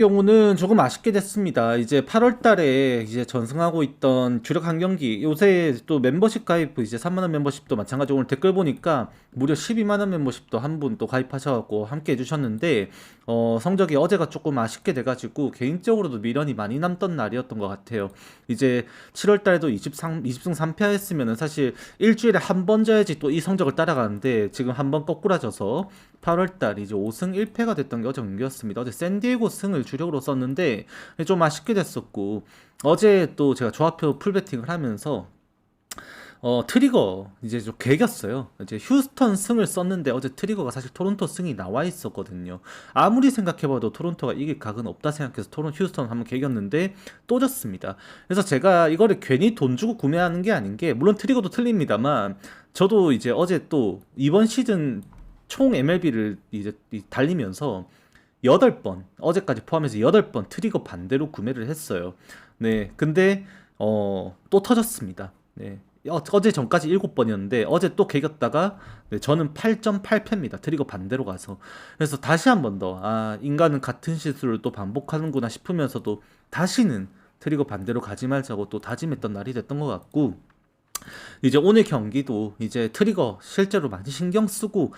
경우는 조금 아쉽게 됐습니다. 이제 8월 달에 이제 전승하고 있던 주력 한 경기, 요새 또 멤버십 가입, 이제 3만 원 멤버십도 마찬가지로 오늘 댓글 보니까 무려 12만 원 멤버십도 한 분 또 가입하셔갖고 함께 해주셨는데, 성적이 어제가 조금 아쉽게 돼가지고 개인적으로도 미련이 많이 남던 날이었던 것 같아요. 이제 7월 달에도 20승 3패 했으면은 사실 일주일에 한 번 져야지 또 이 성적을 따라가는데, 지금 한 번 거꾸라져서 8월 달 이제 5승 1패가 됐던 게 어제 경기였습니다. 어제 샌디에고 승을 주력으로 썼는데 좀 아쉽게 됐었고, 어제 또 제가 조합표 풀베팅을 하면서 트리거 이제 좀 개겼어요. 이제 휴스턴 승을 썼는데 어제 트리거가 사실 토론토 승이 나와 있었거든요. 아무리 생각해봐도 토론토가 이길 각은 없다 생각해서 휴스턴 한번 개겼는데 또 졌습니다. 그래서 제가 이거를 괜히 돈 주고 구매하는 게 아닌 게, 물론 트리거도 틀립니다만 저도 이제 어제 또 이번 시즌 총 MLB를 이제 달리면서 8번, 어제까지 포함해서 8번 트리거 반대로 구매를 했어요. 네, 근데 또 터졌습니다. 네. 어제 전까지 7번이었는데 어제 또 개겼다가, 네, 저는 8.8패입니다. 트리거 반대로 가서. 그래서 다시 한 번 더, 인간은 같은 실수를 또 반복하는구나 싶으면서도 다시는 트리거 반대로 가지 말자고 또 다짐했던 날이 됐던 것 같고, 이제 오늘 경기도 이제 트리거 실제로 많이 신경 쓰고,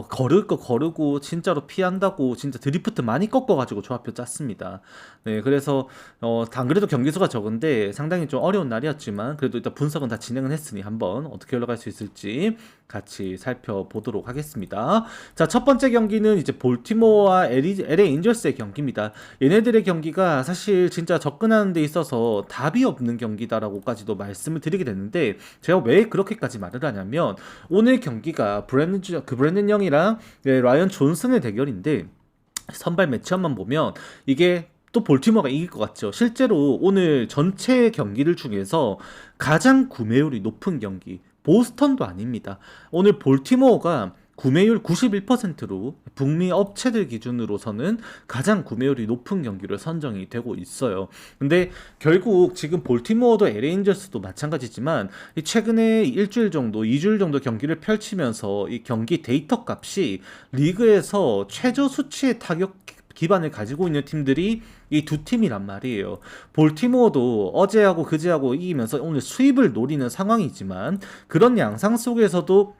거를 거 거르고 진짜로 피한다고 진짜 드리프트 많이 꺾어가지고 조합표 짰습니다. 네, 그래서 안 그래도 경기수가 적은데 상당히 좀 어려운 날이었지만 그래도 일단 분석은 다 진행은 했으니 한번 어떻게 올라갈 수 있을지 같이 살펴보도록 하겠습니다. 자, 첫 번째 경기는 이제 볼티모어와 LA 인저스의 경기입니다. 얘네들의 경기가 사실 진짜 접근하는 데 있어서 답이 없는 경기다라고까지도 말씀을 드리게 됐는데, 제가 왜 그렇게까지 말을 하냐면, 오늘 경기가 브랜든 영이랑 라이언 존슨의 대결인데 선발 매치업만 보면 이게 또 볼티모어가 이길 것 같죠. 실제로 오늘 전체 경기들 중에서 가장 구매율이 높은 경기 보스턴도 아닙니다. 오늘 볼티모어가 구매율 91%로 북미 업체들 기준으로서는 가장 구매율이 높은 경기로 선정이 되고 있어요. 근데 결국 지금 볼티모어도 LA 인저스도 마찬가지지만 최근에 일주일 정도, 2주일 정도 경기를 펼치면서 이 경기 데이터 값이 리그에서 최저 수치의 타격 기반을 가지고 있는 팀들이 이 두 팀이란 말이에요. 볼티모어도 어제하고 그제하고 이기면서 오늘 수입을 노리는 상황이지만, 그런 양상 속에서도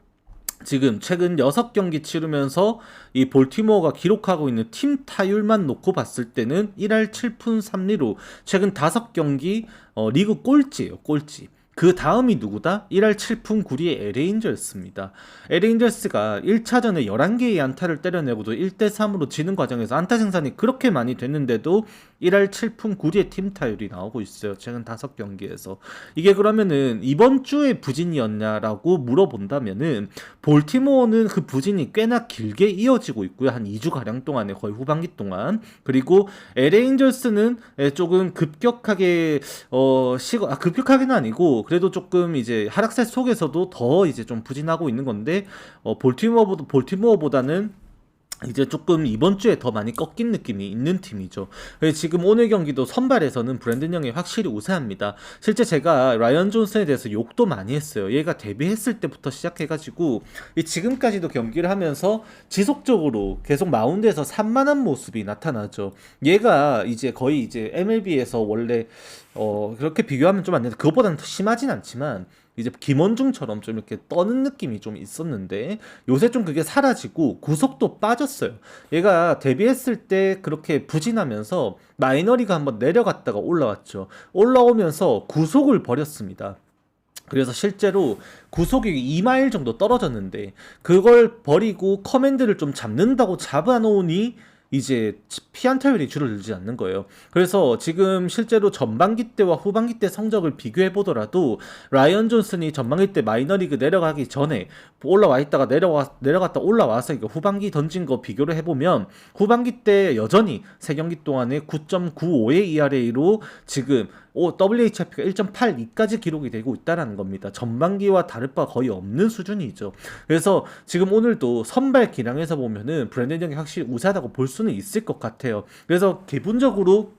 지금 최근 6경기 치르면서 이 볼티모어가 기록하고 있는 팀 타율만 놓고 봤을 때는 1할 7푼 3리로 최근 5경기 리그 꼴찌예요, 꼴찌. 그 다음이 누구다? 1할 7푼 9리의 LA 인저스입니다. LA 인저스가 1차전에 11개의 안타를 때려내고도 1대3으로 지는 과정에서 안타 생산이 그렇게 많이 됐는데도 1할 7푼 9리의 팀 타율이 나오고 있어요. 최근 5경기에서. 이게 그러면은 이번 주에 부진이었냐라고 물어본다면은, 볼티모어는 그 부진이 꽤나 길게 이어지고 있고요. 한 2주가량 동안에, 거의 후반기 동안. 그리고 LA 인저스는 조금 급격하게 급격하게는 아니고 그래도 조금 이제 하락세 속에서도 더 이제 좀 부진하고 있는 건데, 볼티모어보다는 이제 조금 이번 주에 더 많이 꺾인 느낌이 있는 팀이죠. 그래서 지금 오늘 경기도 선발에서는 브랜든 영이 확실히 우세합니다. 실제 제가 라이언 존슨에 대해서 욕도 많이 했어요. 얘가 데뷔했을 때부터 시작해가지고 지금까지도 경기를 하면서 지속적으로 계속 마운드에서 산만한 모습이 나타나죠. 얘가 이제 거의 이제 MLB에서 원래 그렇게 비교하면 좀 안 되는데, 그것보다는 더 심하진 않지만 이제 김원중처럼 좀 이렇게 떠는 느낌이 좀 있었는데, 요새 좀 그게 사라지고 구속도 빠졌어요. 얘가 데뷔했을 때 그렇게 부진하면서 마이너리가 한번 내려갔다가 올라왔죠. 올라오면서 구속을 버렸습니다. 그래서 실제로 구속이 2마일 정도 떨어졌는데 그걸 버리고 커맨드를 좀 잡는다고 잡아놓으니 이제 피안타율이 줄어들지 않는 거예요. 그래서 지금 실제로 전반기 때와 후반기 때 성적을 비교해 보더라도 라이언 존슨이 전반기 때 마이너리그 내려가기 전에 올라와 있다가 내려갔다 올라와서 이거 후반기 던진 거 비교를 해보면, 후반기 때 여전히 3경기 동안에 9.95의 ERA로 지금 WHIP가 1.82까지 기록이 되고 있다는 겁니다. 전반기와 다를 바 거의 없는 수준이죠. 그래서 지금 오늘도 선발 기량에서 보면은 브랜든 영이 확실히 우세하다고 볼 수는 있을 것 같아요. 그래서 기본적으로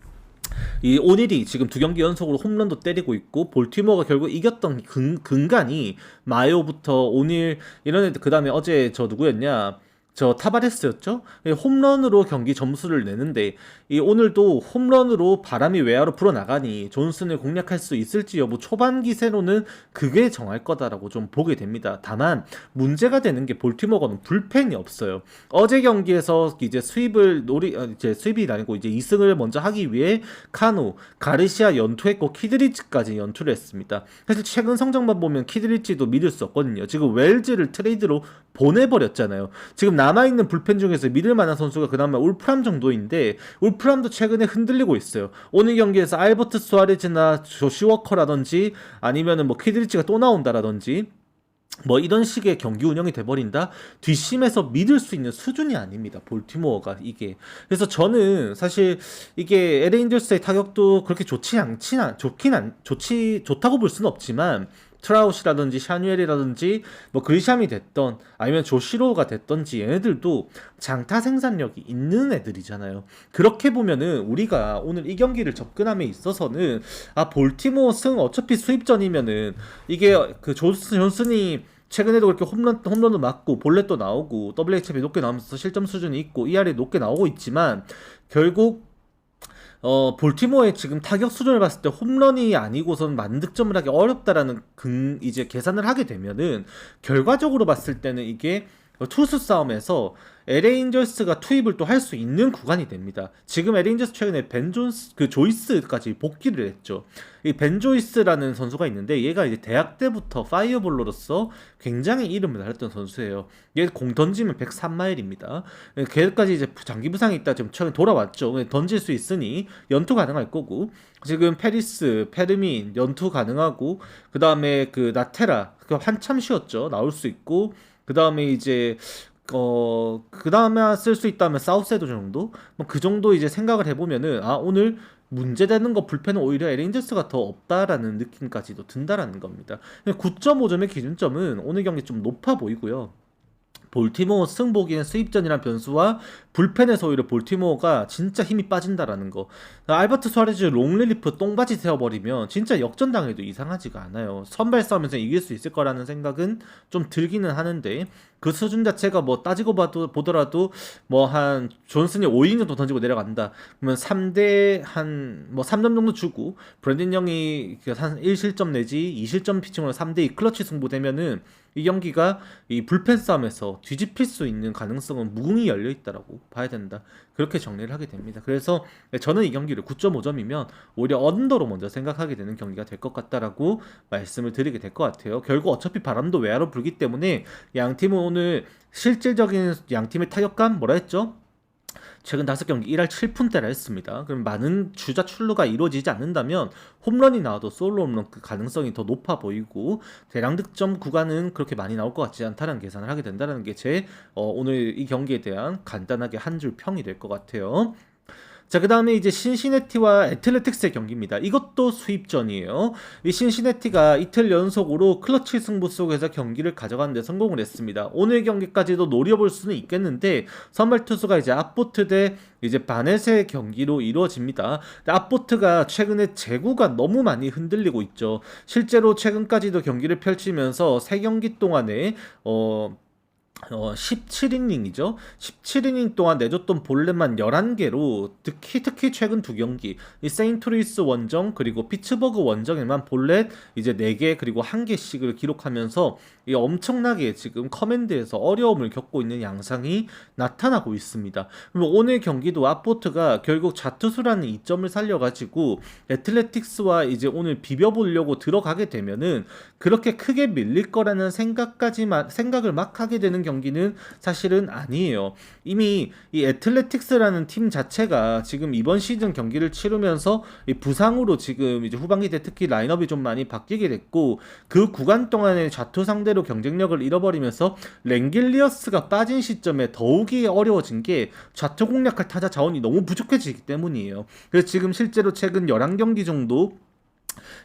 이 오닐이 지금 2경기 연속으로 홈런도 때리고 있고, 볼티모어가 결국 이겼던 근간이 마요부터 오닐 이런 애들, 그 다음에 어제 저 누구였냐, 저 타바레스였죠? 홈런으로 경기 점수를 내는데 이 오늘도 홈런으로 바람이 외야로 불어나가니 존슨을 공략할 수 있을지 여부 초반 기세로는 그게 정할 거다라고 좀 보게 됩니다. 다만 문제가 되는 게 볼티모어는 불펜이 없어요. 어제 경기에서 이제 이제 수입이 아니고 이제 2승을 먼저 하기 위해 카누, 가르시아 연투했고 키드리치까지 연투를 했습니다. 사실 최근 성적만 보면 키드리치도 믿을 수 없거든요. 지금 웰즈를 트레이드로 보내버렸잖아요. 지금 남아있는 불펜 중에서 믿을 만한 선수가 그나마 울프람 정도인데 울프람도 최근에 흔들리고 있어요. 오늘 경기에서 알버트 수아레즈나 조시 워커라든지 아니면은 뭐 키드리치가 또 나온다라든지 뭐 이런 식의 경기 운영이 돼버린다? 뒷심에서 믿을 수 있는 수준이 아닙니다. 볼티모어가 이게. 그래서 저는 사실 이게 LA 인저스의 타격도 그렇게 좋다고 볼 수는 없지만 트라우시라든지 샤뉴엘이라든지 뭐 그리샴이 됐던 아니면 조시로가 됐던지 얘네들도 장타 생산력이 있는 애들이잖아요. 그렇게 보면은 우리가 오늘 이 경기를 접근함에 있어서는 아 볼티모어 승 어차피 수입전이면은 이게 그 존슨이 최근에도 그렇게 홈런도 맞고 볼넷도 나오고 WHIP 높게 나오면서 실점 수준이 있고 ERA 높게 나오고 있지만 결국 볼티모어의 지금 타격 수준을 봤을 때 홈런이 아니고선 만득점을 하기 어렵다라는 이제 계산을 하게 되면은 결과적으로 봤을 때는 이게 투수 싸움에서 LA 인저스가 투입을 또 할 수 있는 구간이 됩니다. 지금 LA 인저스 최근에 조이스까지 복귀를 했죠. 이 벤 조이스라는 선수가 있는데 얘가 이제 대학 때부터 파이어볼로로서 굉장히 이름을 날렸던 선수예요. 얘 공 던지면 103마일입니다. 걔까지 이제 장기 부상이 있다 지금 최근 돌아왔죠. 던질 수 있으니 연투 가능할 거고 지금 페리스, 페르민 연투 가능하고 그 다음에 그 나테라 한참 쉬었죠. 나올 수 있고 그 다음에 이제 그 다음에 쓸 수 있다면 사우세도 정도? 뭐 그 정도 이제 생각을 해보면은 아 오늘 문제되는 거 불펜은 오히려 LA 인저스가 더 없다라는 느낌까지도 든다라는 겁니다. 9.5점의 기준점은 오늘 경기 좀 높아 보이고요. 볼티모어 승복이는 수입전이란 변수와 불펜에서 오히려 볼티모어가 진짜 힘이 빠진다라는 거. 알버트 수아레즈 롱릴리프 똥바지 세워버리면 진짜 역전당해도 이상하지가 않아요. 선발 싸움에서 이길 수 있을 거라는 생각은 좀 들기는 하는데 그 수준 자체가 뭐 따지고 보더라도 뭐 한 존슨이 5이닝 정도 던지고 내려간다. 그러면 3대 한 뭐 3점 정도 주고 브랜든 영이 한 1실점 내지 2실점 피칭으로 3대2 클러치 승부되면은 이 경기가 이 불펜 싸움에서 뒤집힐 수 있는 가능성은 무궁히 열려 있다라고 봐야 된다. 그렇게 정리를 하게 됩니다. 그래서 저는 이 경기를 9.5점이면 오히려 언더로 먼저 생각하게 되는 경기가 될 것 같다라고 말씀을 드리게 될 것 같아요. 결국 어차피 바람도 외야로 불기 때문에 양 팀은 오늘 실질적인 양 팀의 타격감 뭐라 했죠? 최근 5경기 1할 7푼대라 했습니다. 그럼 많은 주자 출루가 이루어지지 않는다면 홈런이 나와도 솔로 홈런 그 가능성이 더 높아 보이고 대량 득점 구간은 그렇게 많이 나올 것 같지 않다는 계산을 하게 된다는 게 제 오늘 이 경기에 대한 간단하게 한 줄 평이 될 것 같아요. 자, 그 다음에 이제 신시내티와 애틀레틱스의 경기입니다. 이것도 수입전이에요. 이 신시내티가 이틀 연속으로 클러치 승부 속에서 경기를 가져가는 데 성공을 했습니다. 오늘 경기까지도 노려볼 수는 있겠는데 선발 투수가 이제 아포트 대 이제 바넷의 경기로 이루어집니다. 아포트가 최근에 제구가 너무 많이 흔들리고 있죠. 실제로 최근까지도 경기를 펼치면서 3경기 동안에 17이닝이죠. 17이닝 동안 내줬던 볼넷만 11개로 특히 최근 2경기 이 세인트루이스 원정 그리고 피츠버그 원정에만 볼넷 이제 4개 그리고 1개씩을 기록하면서 이 엄청나게 지금 커맨드에서 어려움을 겪고 있는 양상이 나타나고 있습니다. 그럼 오늘 경기도 아포트가 결국 자투수라는 이점을 살려가지고 애틀레틱스와 이제 오늘 비벼보려고 들어가게 되면은 그렇게 크게 밀릴 거라는 생각을 막 하게 되는 경기는 사실은 아니에요. 이미 이 애틀레틱스라는 팀 자체가 지금 이번 시즌 경기를 치르면서 이 부상으로 지금 이제 후반기 때 특히 라인업이 좀 많이 바뀌게 됐고 그 구간 동안에 좌투 상대로 경쟁력을 잃어버리면서 랭길리어스가 빠진 시점에 더욱이 어려워진 게 좌투 공략할 타자 자원이 너무 부족해지기 때문이에요. 그래서 지금 실제로 최근 11경기 정도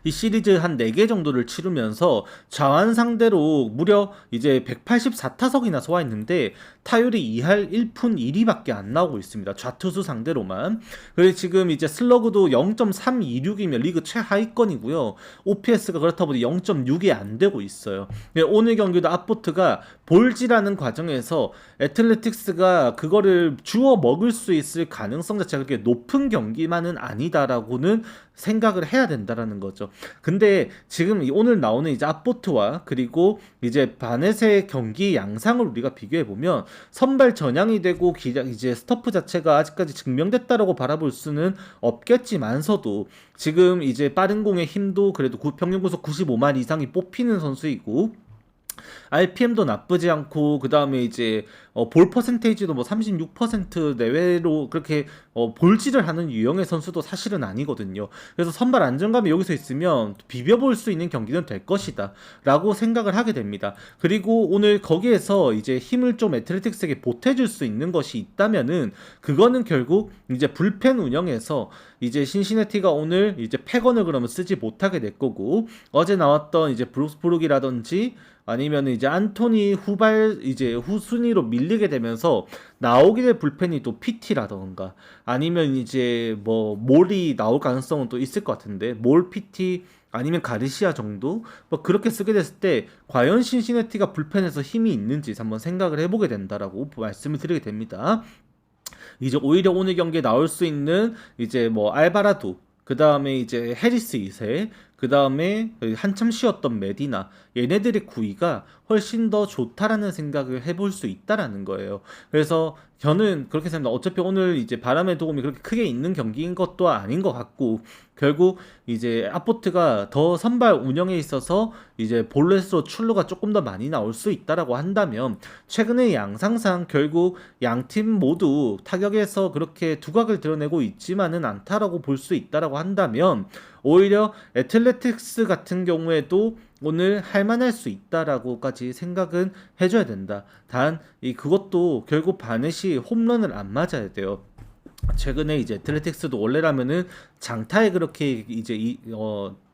이 시리즈 한 4개 정도를 치르면서 좌완 상대로 무려 이제 184타석이나 소화했는데 타율이 2할 1푼 1리밖에 안 나오고 있습니다. 좌투수 상대로만. 그리고 지금 이제 슬러그도 0.326이면 리그 최하위권이고요. OPS가 그렇다 보니 0.6이 안 되고 있어요. 오늘 경기도 아포트가 볼질하는 과정에서 애틀레틱스가 그거를 주워 먹을 수 있을 가능성 자체가 그렇게 높은 경기만은 아니다라고는 생각을 해야 된다라는 거죠. 근데 지금 오늘 나오는 이제 아포트와 그리고 이제 바넷의 경기 양상을 우리가 비교해 보면 선발 전향이 되고 이제 스토프 자체가 아직까지 증명됐다라고 바라볼 수는 없겠지만서도 지금 이제 빠른 공의 힘도 그래도 평균 구속 95만 이상이 뽑히는 선수이고 RPM도 나쁘지 않고 그 다음에 이제 볼 퍼센테이지도 뭐 36% 내외로 그렇게 볼질을 하는 유형의 선수도 사실은 아니거든요. 그래서 선발 안정감이 여기서 있으면 비벼볼 수 있는 경기는 될 것이다 라고 생각을 하게 됩니다. 그리고 오늘 거기에서 이제 힘을 좀 애틀레틱스에게 보태줄 수 있는 것이 있다면은 그거는 결국 이제 불펜 운영에서 이제 신시내티가 오늘 이제 패건을 그러면 쓰지 못하게 될 거고 어제 나왔던 이제 브룩스 브룩이라든지 아니면 이제 안토니 후발 이제 후순위로 밀리게 되면서 나오게 될 불펜이 또 PT라던가 아니면 이제 뭐 몰이 나올 가능성은 또 있을 것 같은데 몰 PT 아니면 가르시아 정도 뭐 그렇게 쓰게 됐을 때 과연 신시내티가 불펜에서 힘이 있는지 한번 생각을 해보게 된다라고 말씀을 드리게 됩니다. 이제 오히려 오늘 경기에 나올 수 있는 이제 뭐 알바라도 그 다음에 이제 해리스 2세 그 다음에 한참 쉬었던 메디나 얘네들의 구위가 훨씬 더 좋다라는 생각을 해볼 수 있다라는 거예요. 그래서 저는 그렇게 생각합니다. 어차피 오늘 이제 바람의 도움이 그렇게 크게 있는 경기인 것도 아닌 것 같고 결국 이제 아포트가 더 선발 운영에 있어서 이제 볼넷으로 출루가 조금 더 많이 나올 수 있다라고 한다면 최근의 양상상 결국 양팀 모두 타격에서 그렇게 두각을 드러내고 있지만은 않다라고 볼 수 있다라고 한다면 오히려 애틀레틱스 같은 경우에도 오늘 할만할 수 있다라고까지 생각은 해줘야 된다. 단 그것도 결국 바넷이 홈런을 안 맞아야 돼요. 최근에 이제 애틀레틱스도 원래라면은 장타에 그렇게 이제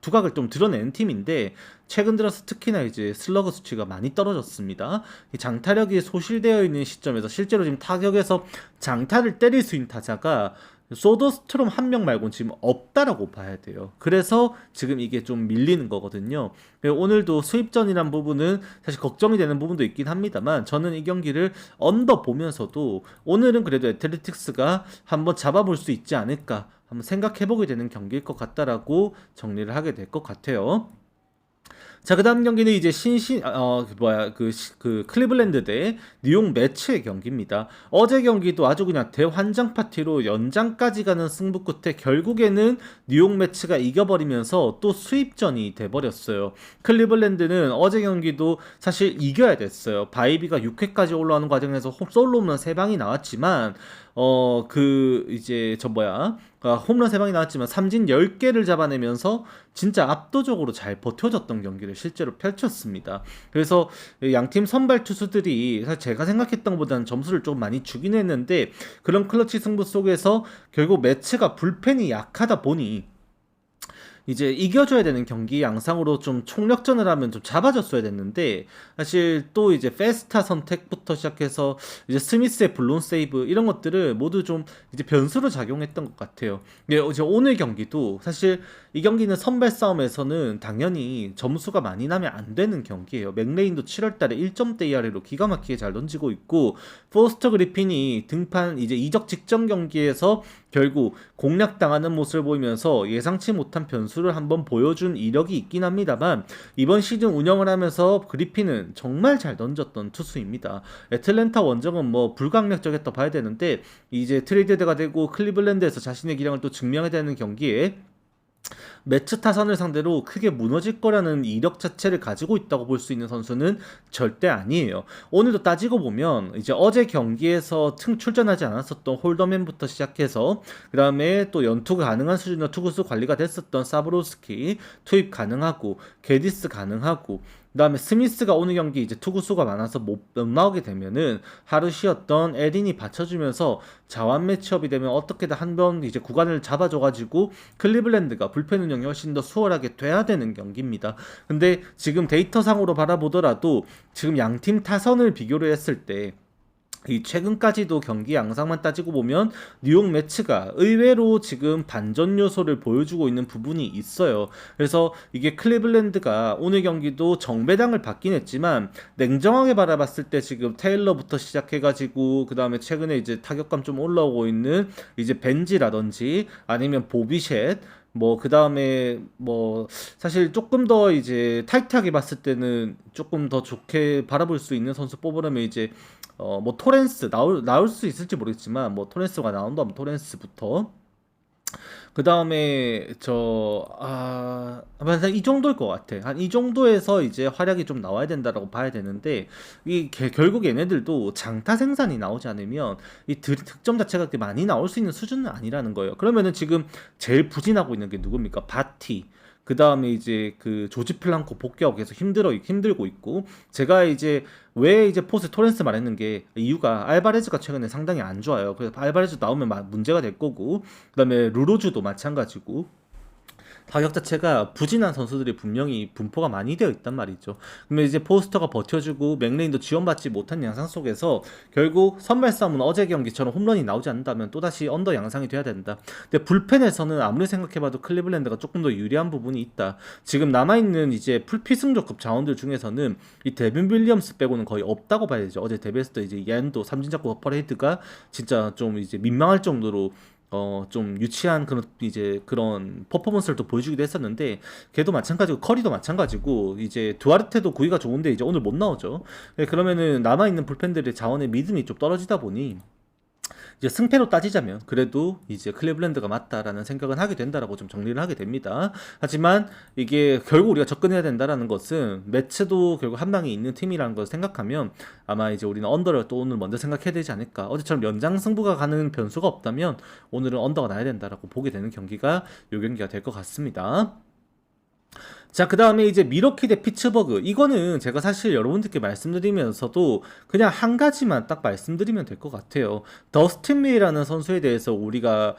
두각을 좀 드러내는 팀인데 최근 들어서 특히나 이제 슬러그 수치가 많이 떨어졌습니다. 이 장타력이 소실되어 있는 시점에서 실제로 지금 타격에서 장타를 때릴 수 있는 타자가 소더스트롬 한 명 말고는 지금 없다라고 봐야 돼요. 그래서 지금 이게 좀 밀리는 거거든요. 오늘도 수입전이란 부분은 사실 걱정이 되는 부분도 있긴 합니다만 저는 이 경기를 언더 보면서도 오늘은 그래도 애틀레틱스가 한번 잡아볼 수 있지 않을까 한번 생각해보게 되는 경기일 것 같다라고 정리를 하게 될 것 같아요. 자, 그 다음 경기는 이제 클리블랜드 대 뉴욕 매츠의 경기입니다. 어제 경기도 아주 그냥 대환장 파티로 연장까지 가는 승부 끝에 결국에는 뉴욕 매츠가 이겨버리면서 또 수입전이 돼버렸어요. 클리블랜드는 어제 경기도 사실 이겨야 됐어요. 바이비가 6회까지 올라오는 과정에서 솔로 홈런 3방이 나왔지만 홈런 3방이 나왔지만 삼진 10개를 잡아내면서 진짜 압도적으로 잘 버텨줬던 경기를 실제로 펼쳤습니다. 그래서 양팀 선발 투수들이 사실 제가 생각했던 것보다는 점수를 좀 많이 주긴 했는데 그런 클러치 승부 속에서 결국 매치가 불펜이 약하다 보니 이제 이겨줘야 되는 경기 양상으로 좀 총력전을 하면 좀 잡아줬어야 됐는데 사실 또 이제 페스타 선택부터 시작해서 이제 스미스의 블론 세이브 이런 것들을 모두 좀 이제 변수로 작용했던 것 같아요. 이제 오늘 경기도 사실 이 경기는 선발 싸움에서는 당연히 점수가 많이 나면 안 되는 경기예요. 맥레인도 7월달에 1점대 이하로 기가 막히게 잘 던지고 있고 포스터 그리핀이 등판 이제 이적 직전 경기에서 결국 공략당하는 모습을 보이면서 예상치 못한 변수를 한번 보여준 이력이 있긴 합니다만 이번 시즌 운영을 하면서 그리핀은 정말 잘 던졌던 투수입니다. 애틀랜타 원정은 뭐 불강력적이었다 봐야 되는데 이제 트레이드가 되고 클리블랜드에서 자신의 기량을 또 증명해야 되는 경기에 매치 타선을 상대로 크게 무너질 거라는 이력 자체를 가지고 있다고 볼 수 있는 선수는 절대 아니에요. 오늘도 따지고 보면 이제 어제 경기에서 출전하지 않았었던 홀더맨부터 시작해서 그 다음에 또 연투 가능한 수준의 투구수 관리가 됐었던 사브로스키 투입 가능하고 게디스 가능하고 그다음에 스미스가 오늘 경기 이제 투구수가 많아서 못 나오게 되면은 하루 쉬었던 에딘이 받쳐주면서 자완 매치업이 되면 어떻게든 한 번 이제 구간을 잡아줘가지고 클리블랜드가 불펜 운영이 훨씬 더 수월하게 돼야 되는 경기입니다. 근데 지금 데이터상으로 바라보더라도 지금 양팀 타선을 비교를 했을 때 이 최근까지도 경기 양상만 따지고 보면 뉴욕 매츠가 의외로 지금 반전 요소를 보여주고 있는 부분이 있어요. 그래서 이게 클리블랜드가 오늘 경기도 정배당을 받긴 했지만 냉정하게 바라봤을 때 지금 테일러부터 시작해가지고 그 다음에 최근에 이제 타격감 좀 올라오고 있는 이제 벤지라든지 아니면 보비셋 뭐 그 다음에 뭐 사실 조금 더 이제 타이트하게 봤을 때는 조금 더 좋게 바라볼 수 있는 선수 뽑으려면 이제 뭐 토렌스 나올 수 있을지 모르겠지만 뭐 토렌스가 나온다면 토렌스부터 그 다음에 한 이 정도일 것 같아. 한 이 정도에서 이제 활약이 좀 나와야 된다라고 봐야 되는데 결국 얘네들도 장타 생산이 나오지 않으면 이 득점 자체가 그렇게 많이 나올 수 있는 수준은 아니라는 거예요. 그러면은 지금 제일 부진하고 있는 게 누굽니까? 바티. 그 다음에 이제 그 조지 플랑코 복귀하고 계속 힘들고 있고 제가 이제 왜 이제 포스 토렌스 말했는 게 이유가 알바레즈가 최근에 상당히 안 좋아요. 그래서 알바레즈 나오면 문제가 될 거고 그다음에 루로즈도 마찬가지고 타격 자체가 부진한 선수들이 분명히 분포가 많이 되어 있단 말이죠. 그러면 이제 포스터가 버텨주고 맥레인도 지원받지 못한 양상 속에서 결국 선발 싸움은 어제 경기처럼 홈런이 나오지 않는다면 또다시 언더 양상이 돼야 된다. 근데 불펜에서는 아무리 생각해봐도 클리블랜드가 조금 더 유리한 부분이 있다. 지금 남아있는 이제 풀피승조급 자원들 중에서는 이 데빈 윌리엄스 빼고는 거의 없다고 봐야 되죠. 어제 데뷔했을 때 이제 얀도 삼진잡고 어퍼레이드가 진짜 좀 이제 민망할 정도로 좀 유치한 그런 퍼포먼스를 또 보여주기도 했었는데 걔도 마찬가지고 커리도 마찬가지고 이제 두아르테도 구위가 좋은데 이제 오늘 못 나오죠. 그러면은 남아있는 불펜들의 자원의 믿음이 좀 떨어지다 보니 이제 승패로 따지자면 그래도 이제 클리블랜드가 맞다라는 생각은 하게 된다라고 좀 정리를 하게 됩니다. 하지만 이게 결국 우리가 접근해야 된다라는 것은 매츠도 결국 한 방에 있는 팀이라는 걸 생각하면 아마 이제 우리는 언더를 또 오늘 먼저 생각해야 되지 않을까. 어제처럼 연장 승부가 가는 변수가 없다면 오늘은 언더가 나야 된다라고 보게 되는 경기가 요 경기가 될 것 같습니다. 자, 그 다음에 이제 미러키 대 피츠버그. 이거는 제가 사실 여러분들께 말씀드리면서도 그냥 한 가지만 딱 말씀드리면 될 것 같아요. 더스틴 메이라는 선수에 대해서 우리가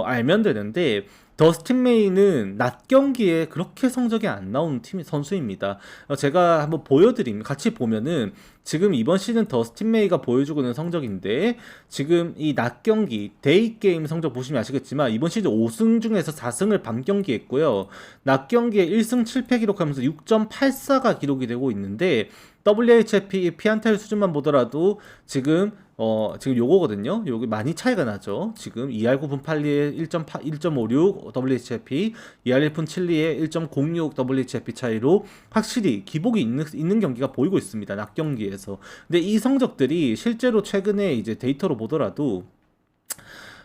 알면 되는데 더스틴 메이는 낮 경기에 그렇게 성적이 안 나오는 선수입니다. 제가 한번 보여드리면 같이 보면은 지금 이번 시즌 더스틴 메이가 보여주고 있는 성적인데 지금 이 낮 경기 데이 게임 성적 보시면 아시겠지만 이번 시즌 5승 중에서 4승을 밤 경기 했고요. 낮 경기에 1승 7패 기록하면서 6.84가 기록이 되고 있는데 WHIP 피안타율 수준만 보더라도 지금 요거거든요. 여기 많이 차이가 나죠. 지금 2할 9분 8리에 1.56 WHIP, 2할 1분 7리에 1.06 WHIP 차이로 확실히 기복이 있는 경기가 보이고 있습니다. 낮 경기에서. 근데 이 성적들이 실제로 최근에 이제 데이터로 보더라도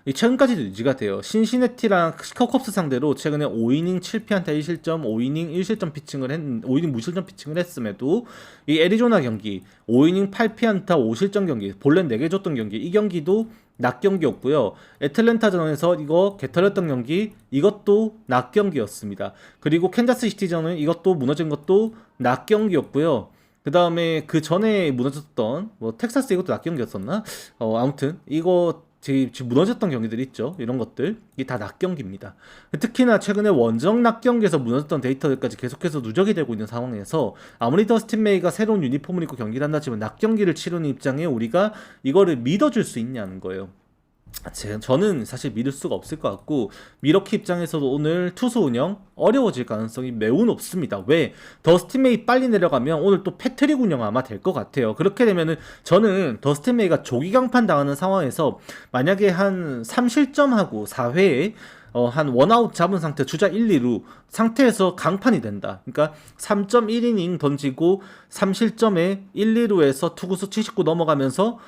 최근까지도 유지가 돼요. 신시내티랑 시카고 컵스 상대로 최근에 5이닝 7피안타 1실점, 5이닝 1실점 5이닝 무실점 피칭을 했음에도 이 애리조나 경기 5이닝 8피안타 5실점 경기, 볼넷 4개 줬던 경기, 이 경기도 낮 경기였고요. 애틀랜타전에서 이거 개털렸던 경기, 이것도 낮 경기였습니다. 그리고 캔자스 시티전은 이것도 무너진 것도 낮 경기였고요. 그 다음에 그 전에 무너졌던 뭐 텍사스 이것도 낮 경기였었나? 아무튼 이거 지금 무너졌던 경기들 있죠. 이런 것들 이게 다 낮 경기입니다. 특히나 최근에 원정 낮 경기에서 무너졌던 데이터들까지 계속해서 누적이 되고 있는 상황에서 아무리 더스틴 메이가 새로운 유니폼을 입고 경기를 한다지만 낮 경기를 치르는 입장에 우리가 이거를 믿어줄 수 있냐는 거예요. 저는 사실 믿을 수가 없을 것 같고 미러키 입장에서도 오늘 투수 운영 어려워질 가능성이 매우 높습니다. 왜? 더스틴 메이 빨리 내려가면 오늘 또 패트릭 운영 아마 될 것 같아요. 그렇게 되면은 저는 더스틴 메이가 조기 강판 당하는 상황에서 만약에 한 3실점하고 4회에 한 원아웃 잡은 상태 주자 1, 2루 상태에서 강판이 된다. 그러니까 3.1이닝 던지고 3실점에 1, 2루에서 투구수 79 넘어가면서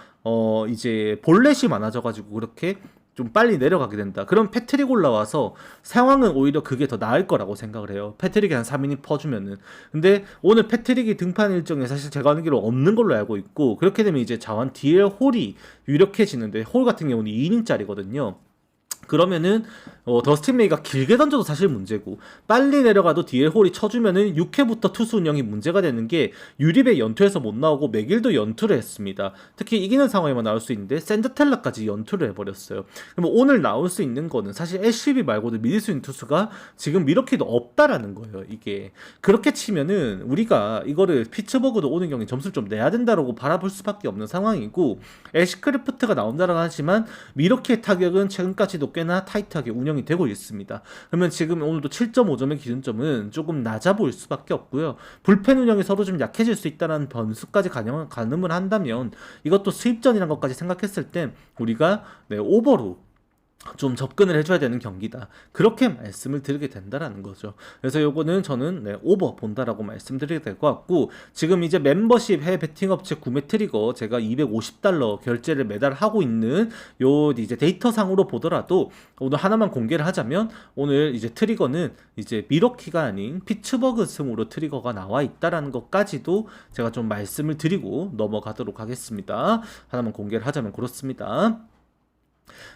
이제 볼넷이 많아져가지고 그렇게 좀 빨리 내려가게 된다. 그럼 패트릭 올라와서 상황은 오히려 그게 더 나을 거라고 생각을 해요. 패트릭이 한 3이닝 퍼주면은. 근데 오늘 패트릭이 등판 일정에 사실 제가 아는 길로 없는 걸로 알고 있고 그렇게 되면 이제 자완 DL 홀이 유력해지는데 홀 같은 경우는 2이닝짜리거든요. 그러면은 더스틴 메이가 길게 던져도 사실 문제고 빨리 내려가도 DL 홀이 쳐주면은 6회부터 투수 운영이 문제가 되는 게 유립의 연투에서 못 나오고 맥일도 연투를 했습니다. 특히 이기는 상황에만 나올 수 있는데 샌드텔라까지 연투를 해버렸어요. 그럼 오늘 나올 수 있는 거는 사실 LCB 말고도 밀릴 수 있는 투수가 지금 미러키도 없다라는 거예요. 이게 그렇게 치면은 우리가 이거를 피츠버그도 오는 경기 점수를 좀 내야 된다라고 바라볼 수밖에 없는 상황이고 애쉬크래프트가 나온다라고 하지만 미러키의 타격은 최근까지도 꽤나 타이트하게 운영이 되고 있습니다. 그러면 지금 오늘도 7.5점의 기준점은 조금 낮아 보일 수밖에 없고요. 불펜 운영이 서로 좀 약해질 수 있다는 변수까지 가늠을 한다면 이것도 수입전이라는 것까지 생각했을 땐 우리가 오버로 좀 접근을 해줘야 되는 경기다. 그렇게 말씀을 드리게 된다라는 거죠. 그래서 요거는 저는 오버 본다라고 말씀드리게 될 것 같고 지금 이제 멤버십 해외 베팅업체 구매 트리거 제가 $250 결제를 매달 하고 있는 요 이제 데이터상으로 보더라도 오늘 하나만 공개를 하자면 오늘 이제 트리거는 이제 미러키가 아닌 피츠버그 승으로 트리거가 나와 있다라는 것까지도 제가 좀 말씀을 드리고 넘어가도록 하겠습니다. 하나만 공개를 하자면 그렇습니다.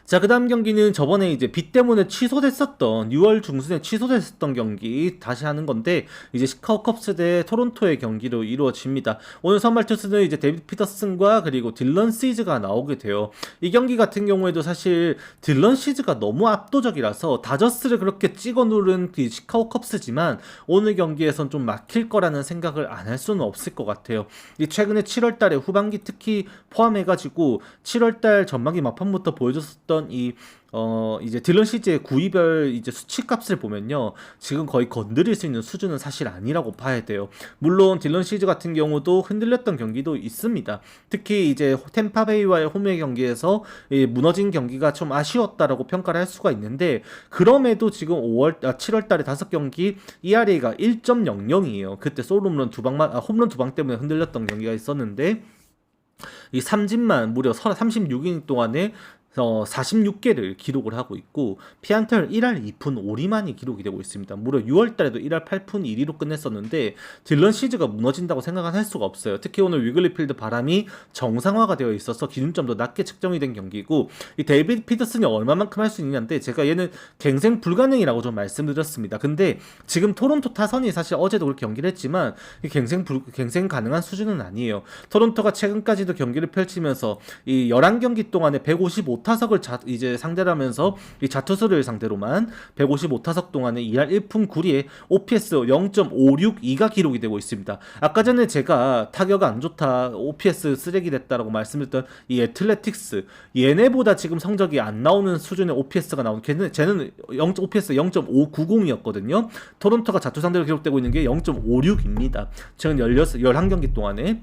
자, 그 다음 경기는 저번에 이제 비 때문에 취소됐었던 6월 중순에 취소됐었던 경기 다시 하는 건데 이제 시카고 컵스 대 토론토의 경기로 이루어집니다. 오늘 선발 투수는 이제 데이비드 피터슨과 그리고 딜런 시즈가 나오게 돼요. 이 경기 같은 경우에도 사실 딜런 시즈가 너무 압도적이라서 다저스를 그렇게 찍어 누른 그 시카고 컵스지만 오늘 경기에선 좀 막힐 거라는 생각을 안 할 수는 없을 것 같아요. 이 최근에 7월달에 후반기 특히 포함해가지고 7월달 전반기 막판부터 보여줬었던 이제 딜런 시즈의 구위별 이제 수치값을 보면요. 지금 거의 건드릴 수 있는 수준은 사실 아니라고 봐야 돼요. 물론 딜런 시즈 같은 경우도 흔들렸던 경기도 있습니다. 특히 이제 템파베이와의 홈의 경기에서 무너진 경기가 좀 아쉬웠다라고 평가를 할 수가 있는데 그럼에도 지금 7월 달에 5경기 ERA가 1.00이에요. 그때 홈런 2방 때문에 흔들렸던 경기가 있었는데 이 삼진만 무려 36이닝 동안에 46개를 기록을 하고 있고 피안타율 1할 2푼 5리만이 기록이 되고 있습니다. 무려 6월달에도 1할 8푼 1리로 끝냈었는데 딜런 시즈가 무너진다고 생각은 할 수가 없어요. 특히 오늘 위글리필드 바람이 정상화가 되어 있어서 기준점도 낮게 측정이 된 경기고 이 데이비드 피터슨이 얼마만큼 할 수 있느냐인데 제가 얘는 갱생 불가능이라고 좀 말씀드렸습니다. 근데 지금 토론토 타선이 사실 어제도 그렇게 경기를 했지만 갱생 가능한 수준은 아니에요. 토론토가 최근까지도 경기를 펼치면서 이 11경기 동안에 155타석을 이제 상대를 하면서 이 자투수를 상대로만 155타석 동안에 2할 1푼 9리에 OPS 0.562가 기록이 되고 있습니다. 아까 전에 제가 타격 안 좋다, OPS 쓰레기 됐다라고 말씀드렸던 이 애틀레틱스 얘네보다 지금 성적이 안 나오는 수준의 OPS가 나오는 쟤는 OPS 0.590이었거든요. 토론토가 자투 상대로 기록되고 있는 게 0.56입니다. 최근 11경기 동안에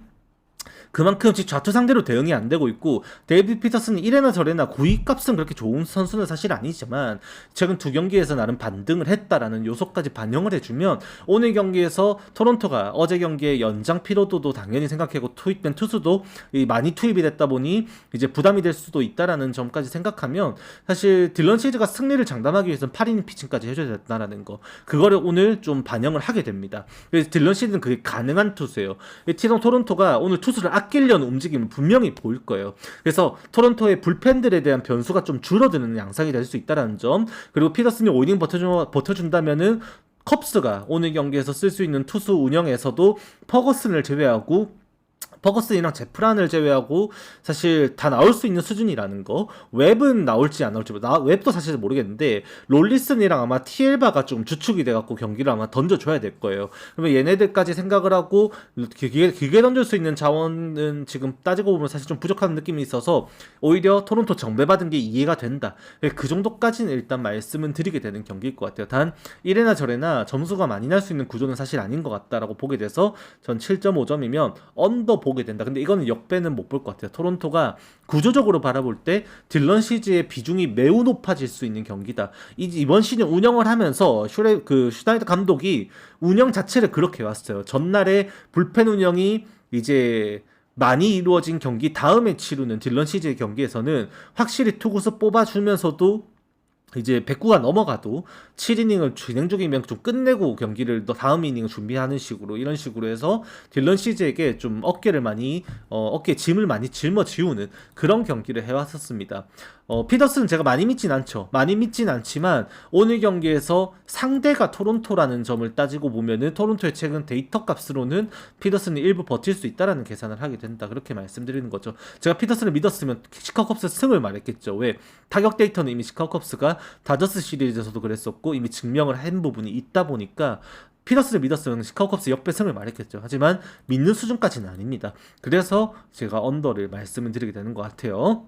그만큼 지금 좌투 상대로 대응이 안 되고 있고 데이비드 피터슨은 이래나 저래나 구위값은 그렇게 좋은 선수는 사실 아니지만 최근 2경기에서 나름 반등을 했다라는 요소까지 반영을 해주면 오늘 경기에서 토론토가 어제 경기의 연장 피로도도 당연히 생각하고 투입된 투수도 많이 투입이 됐다 보니 이제 부담이 될 수도 있다라는 점까지 생각하면 사실 딜런 시즈가 승리를 장담하기 위해서는 8이닝 피칭까지 해줘야 된다라는 거 그거를 오늘 좀 반영을 하게 됩니다. 그래서 딜런 시즈는 그게 가능한 투수예요. 토론토가 오늘 투수를 아끼려는 움직임을 분명히 보일 거예요. 그래서 토론토의 불펜들에 대한 변수가 좀 줄어드는 양상이 될 수 있다는 점 그리고 피터슨이 5이닝 버텨준다면은 컵스가 오늘 경기에서 쓸 수 있는 투수 운영에서도 퍼거슨을 제외하고 퍼거슨이랑 제프란을 제외하고 사실 다 나올 수 있는 수준이라는 거 웹은 나올지 안 나올지 웹도 사실 모르겠는데 롤리슨이랑 아마 티엘바가 좀 주축이 돼갖고 경기를 아마 던져줘야 될 거예요. 그러면 얘네들까지 생각을 하고 길게 던질 수 있는 자원은 지금 따지고 보면 사실 좀 부족한 느낌이 있어서 오히려 토론토 정배받은 게 이해가 된다. 그 정도까지는 일단 말씀은 드리게 되는 경기일 것 같아요. 단 이래나 저래나 점수가 많이 날 수 있는 구조는 사실 아닌 것 같다라고 보게 돼서 전 7.5점이면 언더 보게 된다. 근데 이거는 역배는 못 볼 것 같아요. 토론토가 구조적으로 바라볼 때 딜런 시즈의 비중이 매우 높아질 수 있는 경기다. 이번 시즌 운영을 하면서 슈나이더 감독이 운영 자체를 그렇게 해왔어요. 전날에 불펜 운영이 이제 많이 이루어진 경기 다음에 치르는 딜런 시즈의 경기에서는 확실히 투구수 뽑아주면서도 이제 109가 넘어가도 7이닝을 진행 중이면 좀 끝내고 경기를 다음 이닝을 준비하는 식으로 이런 식으로 해서 딜런 시즈에게 좀 어깨에 짐을 많이 짊어지우는 그런 경기를 해왔었습니다. 피더슨은 제가 많이 믿진 않죠. 많이 믿진 않지만 오늘 경기에서 상대가 토론토라는 점을 따지고 보면은 토론토의 최근 데이터 값으로는 피더슨이 일부 버틸 수 있다라는 계산을 하게 된다. 그렇게 말씀드리는 거죠. 제가 피더슨을 믿었으면 시카고 컵스 승을 말했겠죠. 왜? 타격 데이터는 이미 시카고 컵스가 다저스 시리즈에서도 그랬었고 이미 증명을 한 부분이 있다 보니까 피더슨을 믿었으면 시카고 컵스 역배승을 말했겠죠. 하지만 믿는 수준까지는 아닙니다. 그래서 제가 언더를 말씀을 드리게 되는 것 같아요.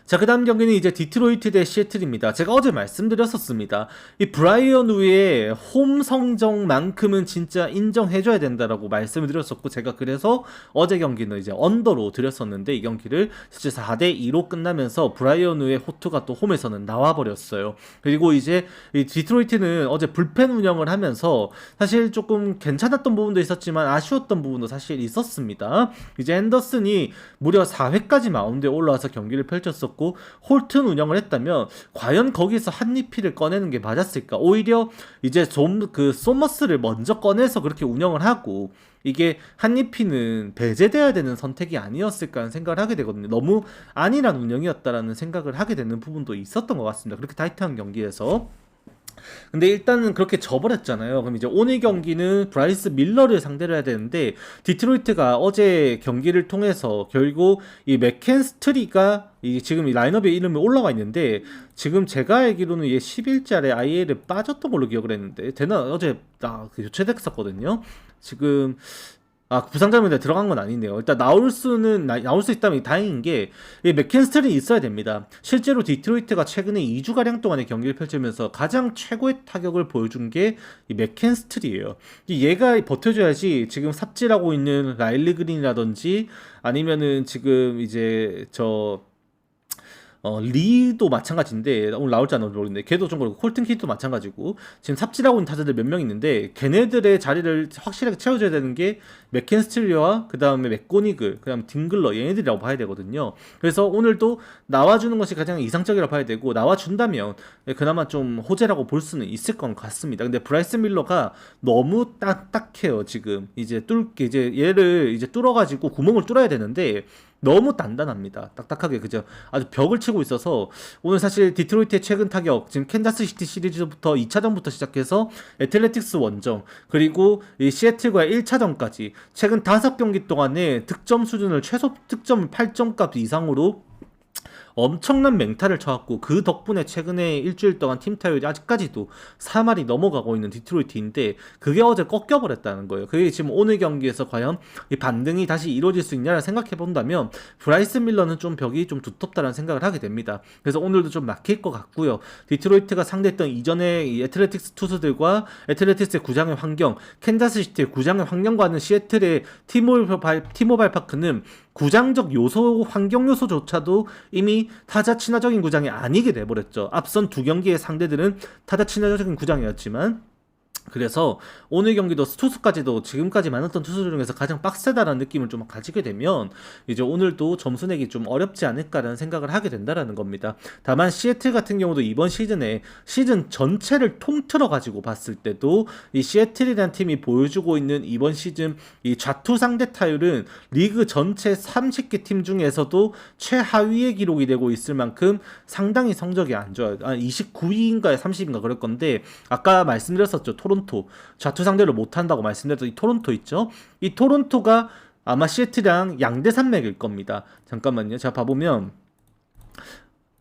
자, 그 다음 경기는 이제 디트로이트 대 시애틀입니다. 제가 어제 말씀드렸었습니다. 이 브라이언 우의 홈 성적만큼은 진짜 인정해줘야 된다라고 말씀을 드렸었고, 제가 그래서 어제 경기는 이제 언더로 드렸었는데, 이 경기를 실제 4대2로 끝나면서 브라이언 우의 호투가 또 홈에서는 나와버렸어요. 그리고 이제 이 디트로이트는 어제 불펜 운영을 하면서 사실 조금 괜찮았던 부분도 있었지만 아쉬웠던 부분도 사실 있었습니다. 이제 앤더슨이 무려 4회까지 마운드에 올라와서 경기를 펼쳤었고, 홀튼 운영을 했다면 과연 거기서 한리피를 꺼내는 게 맞았을까? 오히려 이제 좀 그 소머스를 먼저 꺼내서 그렇게 운영을 하고 이게 한리피는 배제돼야 되는 선택이 아니었을까 하는 생각을 하게 되거든요. 너무 안일한 운영이었다라는 생각을 하게 되는 부분도 있었던 것 같습니다. 그렇게 타이트한 경기에서. 근데 일단은 그렇게 져버렸잖아요. 그럼 이제 오늘 경기는 브라이스 밀러를 상대로 해야 되는데 디트로이트가 어제 경기를 통해서 결국 이 맥켄스트리가 이 지금 이 라인업에 이름이 올라와 있는데 지금 제가 알기로는 얘 10일째 IL에 빠졌던 걸로 기억을 했는데 대나 어제 교체됐었거든요. 지금 부상자문에 들어간 건 아니네요. 일단 나올 수 있다면 다행인 게 맥켄스트리 있어야 됩니다. 실제로 디트로이트가 최근에 2주가량 동안의 경기를 펼치면서 가장 최고의 타격을 보여준 게 이 맥켄스트리예요. 얘가 버텨줘야지 지금 삽질하고 있는 라일리 그린이라든지 아니면은 지금 이제 리도 마찬가지인데 오늘 나올지 안 나올지 모르겠는데 걔도 좀 그렇고 콜튼 키도 마찬가지고 지금 삽질하고 있는 타자들 몇 명 있는데 걔네들의 자리를 확실하게 채워줘야 되는 게 맥켄스틸리와 그 다음에 맥고니글 그 다음에 딩글러 얘네들이라고 봐야 되거든요. 그래서 오늘도 나와주는 것이 가장 이상적이라고 봐야 되고 나와준다면 그나마 좀 호재라고 볼 수는 있을 것 같습니다. 근데 브라이스 밀러가 너무 딱딱해요. 지금 이제 얘를 이제 뚫어가지고 구멍을 뚫어야 되는데 너무 단단합니다. 딱딱하게 그죠? 아주 벽을 치고 있어서 오늘 사실 디트로이트의 최근 타격 지금 캔자스 시티 시리즈부터 2차전부터 시작해서 애틀레틱스 원정 그리고 이 시애틀과의 1차전까지 최근 5경기 동안에 득점 수준을 최소 득점 8점값 이상으로 엄청난 맹타를 쳐왔고 그 덕분에 최근에 일주일 동안 팀 타율이 아직까지도 4할이 넘어가고 있는 디트로이트인데 그게 어제 꺾여버렸다는 거예요. 그게 지금 오늘 경기에서 과연 이 반등이 다시 이루어질 수 있냐를 생각해 본다면 브라이스 밀러는 좀 벽이 좀 두텁다는 생각을 하게 됩니다. 그래서 오늘도 좀 막힐 것 같고요. 디트로이트가 상대했던 이전에 이 애틀레틱스 투수들과 애틀레틱스의 구장의 환경, 캔자스시티의 구장의 환경과는 시애틀의 티모바일 파크는 구장적 요소, 환경 요소조차도 이미 타자 친화적인 구장이 아니게 돼버렸죠. 앞선 2경기의 상대들은 타자 친화적인 구장이었지만 그래서 오늘 경기도 투수까지도 지금까지 많았던 투수 중에서 가장 빡세다라는 느낌을 좀 가지게 되면 이제 오늘도 점수 내기 좀 어렵지 않을까라는 생각을 하게 된다라는 겁니다. 다만 시애틀 같은 경우도 이번 시즌에 시즌 전체를 통틀어 가지고 봤을 때도 이 시애틀이라는 팀이 보여주고 있는 이번 시즌 이 좌투 상대 타율은 리그 전체 30개 팀 중에서도 최하위의 기록이 되고 있을 만큼 상당히 성적이 안 좋아요. 29위인가 30인가 그럴 건데 아까 말씀드렸었죠. 토론토 좌투 상대를 못한다고 말씀드렸던 이 토론토 있죠. 이 토론토가 아마 시애틀이랑 양대 산맥일 겁니다. 잠깐만요. 제가 봐보면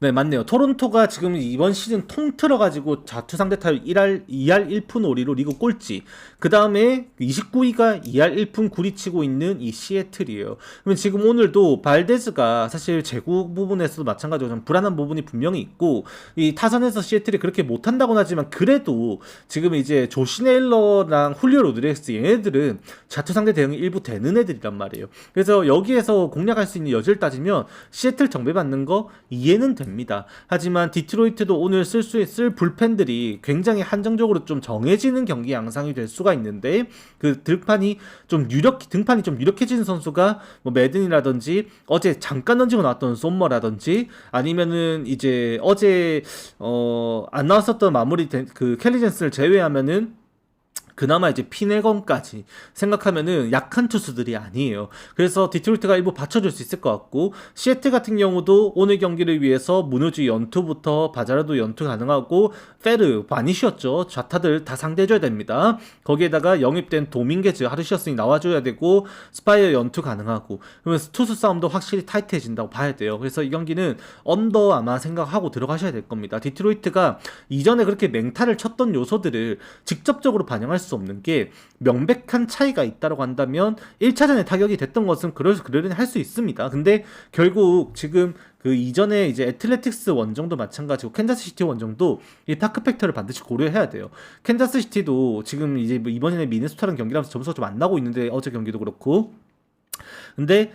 네, 맞네요. 토론토가 지금 이번 시즌 통틀어가지고 좌투 상대 타율 2할 1푼 5리로 리그 꼴찌. 그 다음에 29위가 2할 1푼 9리 치고 있는 이 시애틀이에요. 그러면 지금 오늘도 발데즈가 사실 제구 부분에서도 마찬가지로 좀 불안한 부분이 분명히 있고, 이 타선에서 시애틀이 그렇게 못한다고는 하지만 그래도 지금 이제 조시네일러랑 훌리오 로드리게스 얘네들은 좌투 상대 대응이 일부 되는 애들이란 말이에요. 그래서 여기에서 공략할 수 있는 여지를 따지면 시애틀 정배받는 거 이해는 됩니다. 하지만 디트로이트도 오늘 쓸 불펜들이 굉장히 한정적으로 좀 정해지는 경기 양상이 될 수가 있는데 그 등판이 좀 유력해지는 선수가 뭐 매든이라든지 어제 잠깐 던지고 나왔던 솜머라든지 아니면은 이제 어제 안 나왔었던 마무리 그 켈리 젠슨을 제외하면은 그나마 이제 피네건까지 생각하면은 약한 투수들이 아니에요. 그래서 디트로이트가 일부 받쳐줄 수 있을 것 같고, 시애틀 같은 경우도 오늘 경기를 위해서 문우주 연투부터 바자라도 연투 가능하고, 페르 많이 쉬었죠. 좌타들 다 상대해줘야 됩니다. 거기에다가 영입된 도밍게즈 하르시어스니 나와줘야 되고, 스파이어 연투 가능하고, 그러면 투수 싸움도 확실히 타이트해진다고 봐야 돼요. 그래서 이 경기는 언더 아마 생각하고 들어가셔야 될 겁니다. 디트로이트가 이전에 그렇게 맹타를 쳤던 요소들을 직접적으로 반영할 수 없는 게, 명백한 차이가 있다고 한다면 1차전에 타격이 됐던 것은 그러려니 할 수 있습니다. 근데 결국 지금 그 이전에 이제 애틀레틱스 원정도 마찬가지고 캔자스시티 원정도 이 파크 팩터를 반드시 고려해야 돼요. 캔자스시티도 지금 이제 뭐 이번에 미네소타랑 경기를 하면서 점수가 좀 안 나고 있는데, 어제 경기도 그렇고. 근데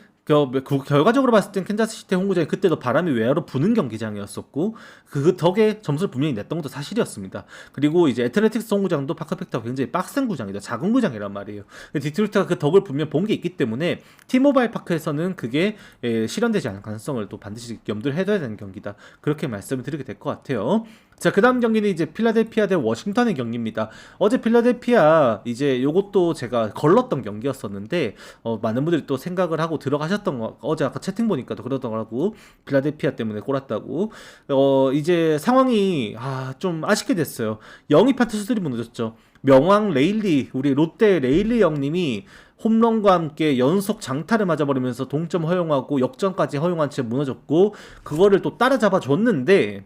결과적으로 봤을 땐 캔자스시티 홈구장이 그때도 바람이 외야로 부는 경기장이었었고, 그 덕에 점수를 분명히 냈던 것도 사실이었습니다. 그리고 이제 애틀레틱스 홈구장도 파크팩터가 굉장히 빡센 구장이죠. 작은 구장이란 말이에요. 디트로이트가 그 덕을 분명 본 게 있기 때문에 티모바일 파크에서는 그게 실현되지 않을 가능성을 또 반드시 염두를 해둬야 되는 경기다. 그렇게 말씀을 드리게 될 것 같아요. 자, 그 다음 경기는 이제 필라델피아 대 워싱턴의 경기입니다. 어제 필라델피아 이제 요것도 제가 걸렀던 경기였었는데, 많은 분들이 또 생각을 하고 들어가셨던 거, 어제 아까 채팅 보니까 또 그러더라고. 필라델피아 때문에 골았다고. 이제 상황이 좀 아쉽게 됐어요. 영입한 투수들이 무너졌죠. 명왕 레일리, 우리 롯데 레일리 형님이 홈런과 함께 연속 장타를 맞아버리면서 동점 허용하고 역전까지 허용한 채 무너졌고, 그거를 또 따라잡아 줬는데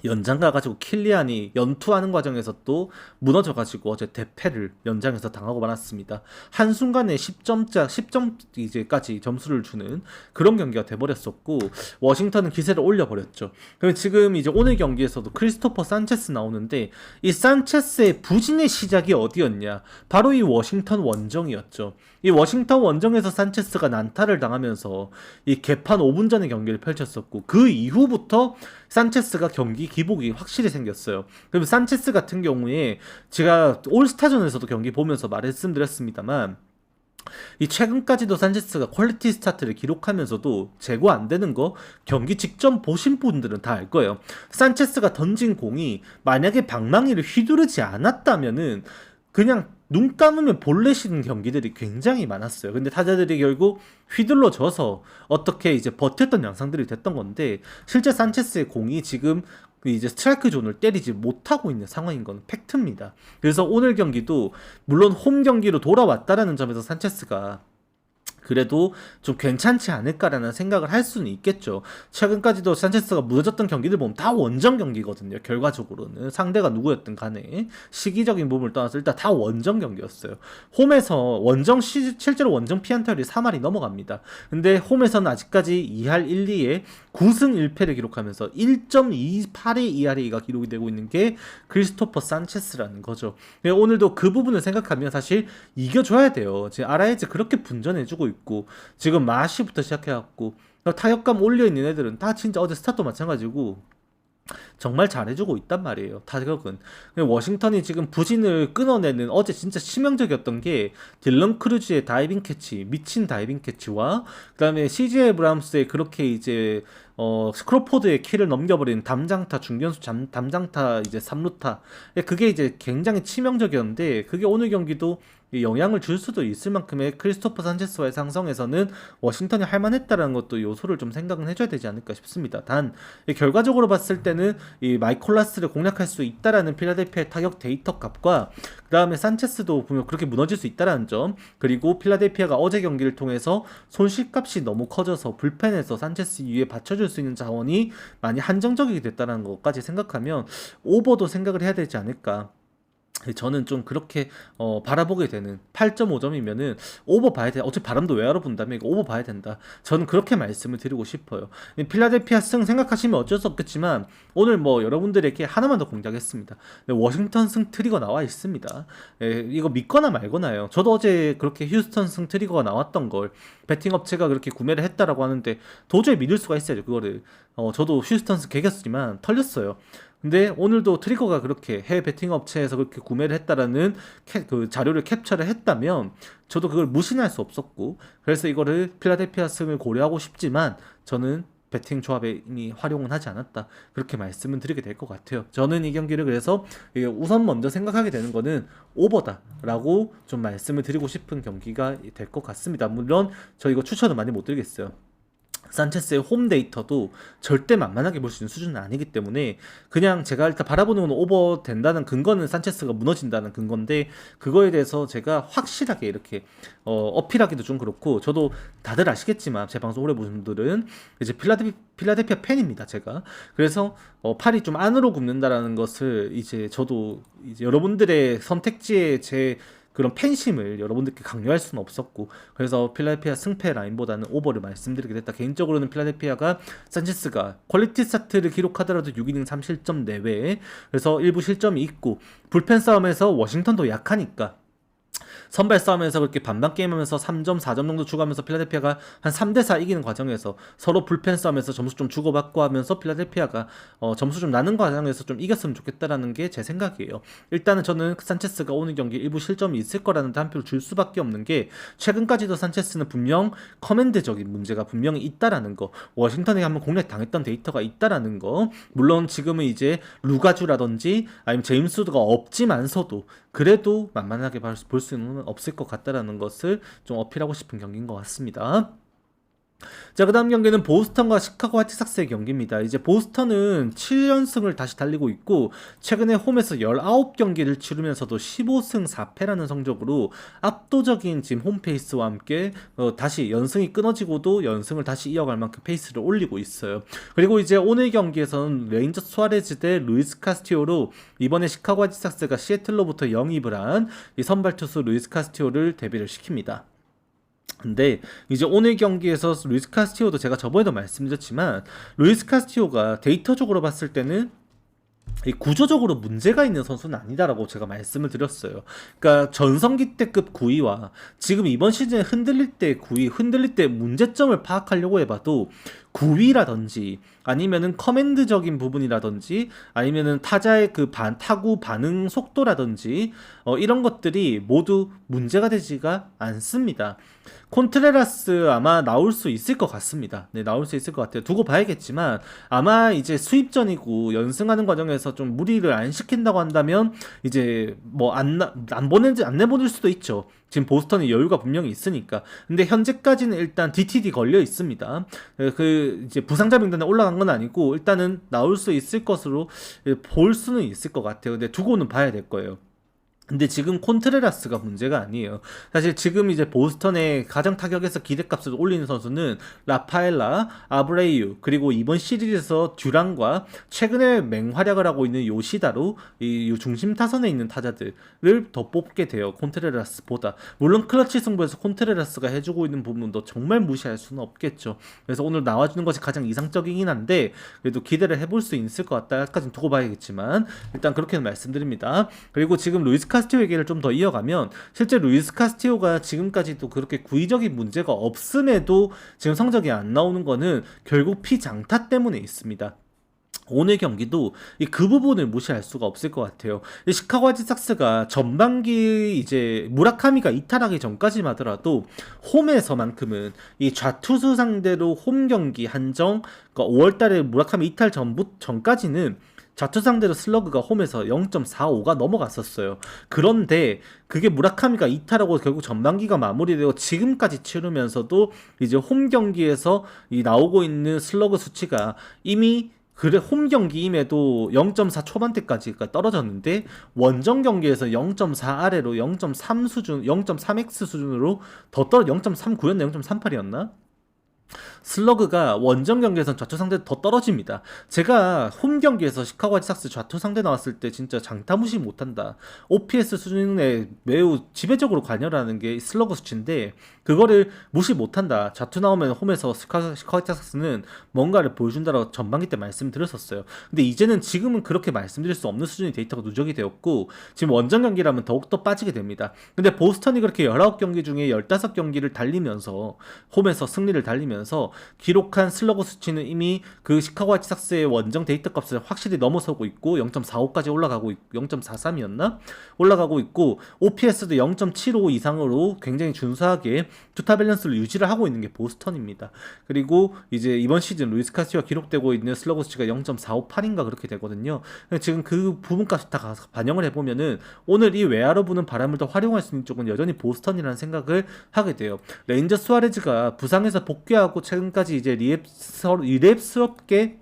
연장 가가지고 킬리안이 연투하는 과정에서 또 무너져가지고 어제 대패를 연장에서 당하고 말았습니다. 한순간에 10점 이제까지 점수를 주는 그런 경기가 돼버렸었고, 워싱턴은 기세를 올려버렸죠. 그럼 지금 이제 오늘 경기에서도 크리스토퍼 산체스 나오는데, 이 산체스의 부진의 시작이 어디였냐? 바로 이 워싱턴 원정이었죠. 이 워싱턴 원정에서 산체스가 난타를 당하면서 이 개판 5분 전의 경기를 펼쳤었고, 그 이후부터 산체스가 경기 기복이 확실히 생겼어요. 그럼 산체스 같은 경우에 제가 올스타전에서도 경기 보면서 말씀드렸습니다만, 이 최근까지도 산체스가 퀄리티 스타트를 기록하면서도 제고 안 되는 거 경기 직전 보신 분들은 다 알 거예요. 산체스가 던진 공이 만약에 방망이를 휘두르지 않았다면은 그냥 눈 감으면 볼넷 시는 경기들이 굉장히 많았어요. 근데 타자들이 결국 휘둘러져서 어떻게 이제 버텼던 양상들이 됐던 건데, 실제 산체스의 공이 지금 이제 스트라이크 존을 때리지 못하고 있는 상황인 건 팩트입니다. 그래서 오늘 경기도 물론 홈 경기로 돌아왔다라는 점에서 산체스가 그래도 좀 괜찮지 않을까라는 생각을 할 수는 있겠죠. 최근까지도 산체스가 무너졌던 경기들 보면 다 원정 경기거든요. 결과적으로는 상대가 누구였든 간에 시기적인 부분을 떠나서 일단 다 원정 경기였어요. 홈에서 실제로 원정 피안타율이 3할이 넘어갑니다. 근데 홈에서는 아직까지 2할 1, 2에 9승 1패를 기록하면서 1.28의 ERA가 기록이 되고 있는 게 크리스토퍼 산체스라는 거죠. 오늘도 그 부분을 생각하면 사실 이겨줘야 돼요. 지금 아라에즈 그렇게 분전해주고 있고, 지금 마시부터 시작해갖고 타격감 올려있는 애들은 다 진짜 어제 스타도 마찬가지고 정말 잘해주고 있단 말이에요. 타격은. 워싱턴이 지금 부진을 끊어내는, 어제 진짜 치명적이었던 게 딜런 크루즈의 다이빙 캐치, 미친 다이빙 캐치와 그 다음에 CJ 브람스의 그렇게 이제 스크로포드의 키를 넘겨버린 담장타, 중견수 담장타 이제 3루타, 그게 이제 굉장히 치명적이었는데, 그게 오늘 경기도 영향을 줄 수도 있을 만큼의 크리스토퍼 산체스와의 상성에서는 워싱턴이 할만했다라는 것도 요소를 좀 생각은 해줘야 되지 않을까 싶습니다. 단 결과적으로 봤을 때는 이 마이콜라스를 공략할 수 있다라는 필라델피아의 타격 데이터 값과 그 다음에 산체스도 보면 그렇게 무너질 수 있다라는 점, 그리고 필라델피아가 어제 경기를 통해서 손실값이 너무 커져서 불펜에서 산체스 위에 받쳐줄 수 있는 자원이 많이 한정적이게 됐다는 것까지 생각하면 오버도 생각을 해야 되지 않을까. 저는 좀 그렇게 바라보게 되는, 8.5점이면은 오버 봐야 돼. 어차피 바람도 외야로 분다면 이거 오버 봐야 된다. 저는 그렇게 말씀을 드리고 싶어요. 필라델피아 승 생각하시면 어쩔 수 없겠지만, 오늘 뭐 여러분들에게 하나만 더 공략했습니다. 워싱턴 승 트리거 나와 있습니다. 이거 믿거나 말거나요. 저도 어제 그렇게 휴스턴 승 트리거가 나왔던 걸 베팅 업체가 그렇게 구매를 했다라고 하는데 도저히 믿을 수가 있어야죠. 그거를 저도 휴스턴 승 개겼지만 털렸어요. 근데 오늘도 트리거가 그렇게 해외 베팅 업체에서 그렇게 구매를 했다라는 그 자료를 캡처를 했다면 저도 그걸 무신할 수 없었고, 그래서 이거를 필라델피아 승을 고려하고 싶지만 저는 배팅 조합에 이미 활용은 하지 않았다. 그렇게 말씀을 드리게 될 것 같아요. 저는 이 경기를 그래서 우선 먼저 생각하게 되는 거는 오버다라고 좀 말씀을 드리고 싶은 경기가 될 것 같습니다. 물론 저 이거 추천을 많이 못 드리겠어요. 산체스의 홈 데이터도 절대 만만하게 볼 수 있는 수준은 아니기 때문에 그냥 제가 일단 바라보는 건 오버 된다는 근거는 산체스가 무너진다는 근거인데 그거에 대해서 제가 확실하게 이렇게 어필하기도 좀 그렇고 저도 다들 아시겠지만 제 방송 오래 보신 분들은 이제 필라델피아 팬입니다 제가. 그래서 팔이 좀 안으로 굽는다라는 것을 이제 저도 이제 여러분들의 선택지에 제 그런 팬심을 여러분들께 강요할 수는 없었고 그래서 필라델피아 승패 라인보다는 오버를 말씀드리게 됐다. 개인적으로는 필라델피아가 산체스가 퀄리티 스타트를 기록하더라도 6이닝 3실점 내외 그래서 일부 실점이 있고 불펜 싸움에서 워싱턴도 약하니까 선발 싸움에서 그렇게 반반 게임하면서 3점, 4점 정도 주고하면서 필라델피아가 한 3대4 이기는 과정에서 서로 불펜 싸움에서 점수 좀 주고받고 하면서 필라델피아가 점수 좀 나는 과정에서 좀 이겼으면 좋겠다라는 게 제 생각이에요. 일단은 저는 산체스가 오늘 경기 일부 실점이 있을 거라는 데 한 표를 줄 수밖에 없는 게 최근까지도 산체스는 분명 커맨드적인 문제가 분명히 있다라는 거, 워싱턴에 한번 공략 당했던 데이터가 있다라는 거, 물론 지금은 이제 루가주라든지 아니면 제임스우드가 없지만서도 그래도 만만하게 볼 수는 없을 것 같다라는 것을 좀 어필하고 싶은 경기인 것 같습니다. 자, 그 다음 경기는 보스턴과 시카고 화이트삭스의 경기입니다. 이제 보스턴은 7연승을 다시 달리고 있고 최근에 홈에서 19경기를 치르면서도 15승 4패라는 성적으로 압도적인 지금 홈페이스와 함께 다시 연승이 끊어지고도 연승을 다시 이어갈 만큼 페이스를 올리고 있어요. 그리고 이제 오늘 경기에서는 레인저 수아레즈 대 루이스 카스티오로 이번에 시카고 화이트삭스가 시애틀로부터 영입을 한 이 선발 투수 루이스 카스티오를 데뷔를 시킵니다. 근데 이제 오늘 경기에서 루이스 카스티오도 제가 저번에도 말씀드렸지만 루이스 카스티오가 데이터적으로 봤을 때는 이 구조적으로 문제가 있는 선수는 아니다라고 제가 말씀을 드렸어요. 그러니까 전성기 때급 구위와 지금 이번 시즌에 흔들릴 때 구위, 흔들릴 때 문제점을 파악하려고 해봐도 구위라든지 아니면은 커맨드적인 부분이라든지 아니면은 타자의 그 타구 반응 속도라든지 이런 것들이 모두 문제가 되지가 않습니다. 콘트레라스 아마 나올 수 있을 것 같습니다. 네, 나올 수 있을 것 같아요. 두고 봐야겠지만 아마 이제 수입전이고 연승하는 과정에서 좀 무리를 안 시킨다고 한다면 이제 뭐 안 내보낼 수도 있죠. 지금 보스턴이 여유가 분명히 있으니까. 근데 현재까지는 일단 DTD 걸려 있습니다. 그 이제 부상자 명단에 올라간 건 아니고 일단은 나올 수 있을 것으로 볼 수는 있을 것 같아요. 근데 두고는 봐야 될 거예요. 근데 지금 콘트레라스가 문제가 아니에요. 사실 지금 이제 보스턴의 가장 타격에서 기대값을 올리는 선수는 라파엘라, 아브레이유, 그리고 이번 시리즈에서 듀란과 최근에 맹활약을 하고 있는 요시다로 이 중심 타선에 있는 타자들을 더 뽑게 돼요. 콘트레라스보다. 물론 클러치 승부에서 콘트레라스가 해주고 있는 부분도 정말 무시할 수는 없겠죠. 그래서 오늘 나와주는 것이 가장 이상적이긴 한데 그래도 기대를 해볼 수 있을 것 같다까지는 두고 봐야겠지만 일단 그렇게는 말씀드립니다. 그리고 지금 루이스 카스티오 얘기를 좀 더 이어가면 실제 루이스 카스티오가 지금까지도 그렇게 구위적인 문제가 없음에도 지금 성적이 안 나오는 거는 결국 피장타 때문에 있습니다. 오늘 경기도 그 부분을 무시할 수가 없을 것 같아요. 시카고 화이트삭스가 전반기 이제 무라카미가 이탈하기 전까지만 하더라도 홈에서만큼은 이 좌투수 상대로 홈 경기 한정, 그러니까 5월달에 무라카미 이탈 전까지는 좌투 상대로 슬러그가 홈에서 0.45가 넘어갔었어요. 그런데 그게 무라카미가 이탈하고 결국 전반기가 마무리되고 지금까지 치르면서도 이제 홈 경기에서 이 나오고 있는 슬러그 수치가 이미 그래 홈 경기임에도 0.4 초반대까지 떨어졌는데 원정 경기에서 0.4 아래로 0.3 수준, 0.3x 수준으로 더 떨어 0.39였나 0.38이었나? 슬러그가 원정 경기에선 좌투 상대 더 떨어집니다. 제가 홈 경기에서 시카고 화이트삭스 좌투 상대 나왔을 때 진짜 장타 무시 못한다. OPS 수준에 매우 지배적으로 관여라는 게 슬러그 수치인데 그거를 무시 못한다. 좌투 나오면 홈에서 시카고 화이트삭스는 뭔가를 보여준다라고 전반기 때 말씀드렸었어요. 근데 이제는 지금은 그렇게 말씀드릴 수 없는 수준의 데이터가 누적이 되었고 지금 원정 경기라면 더욱더 빠지게 됩니다. 근데 보스턴이 그렇게 19경기 중에 15경기를 달리면서 홈에서 승리를 달리면서 기록한 슬러그 수치는 이미 그 시카고 화이트삭스의 원정 데이터 값을 확실히 넘어서고 있고 0.45까지 올라가고 있고 0.43이었나? 올라가고 있고 OPS도 0.75 이상으로 굉장히 준수하게 투타 밸런스를 유지를 하고 있는 게 보스턴입니다. 그리고 이제 이번 시즌 루이스 카시오가 기록되고 있는 슬러그 수치가 0.458인가 그렇게 되거든요. 지금 그 부분까지 다 반영을 해보면은 오늘 이 외야로 부는 바람을 더 활용할 수 있는 쪽은 여전히 보스턴이라는 생각을 하게 돼요. 레인저 수아레즈가 부상에서 복귀하고 최근까지 이제 리랩스럽게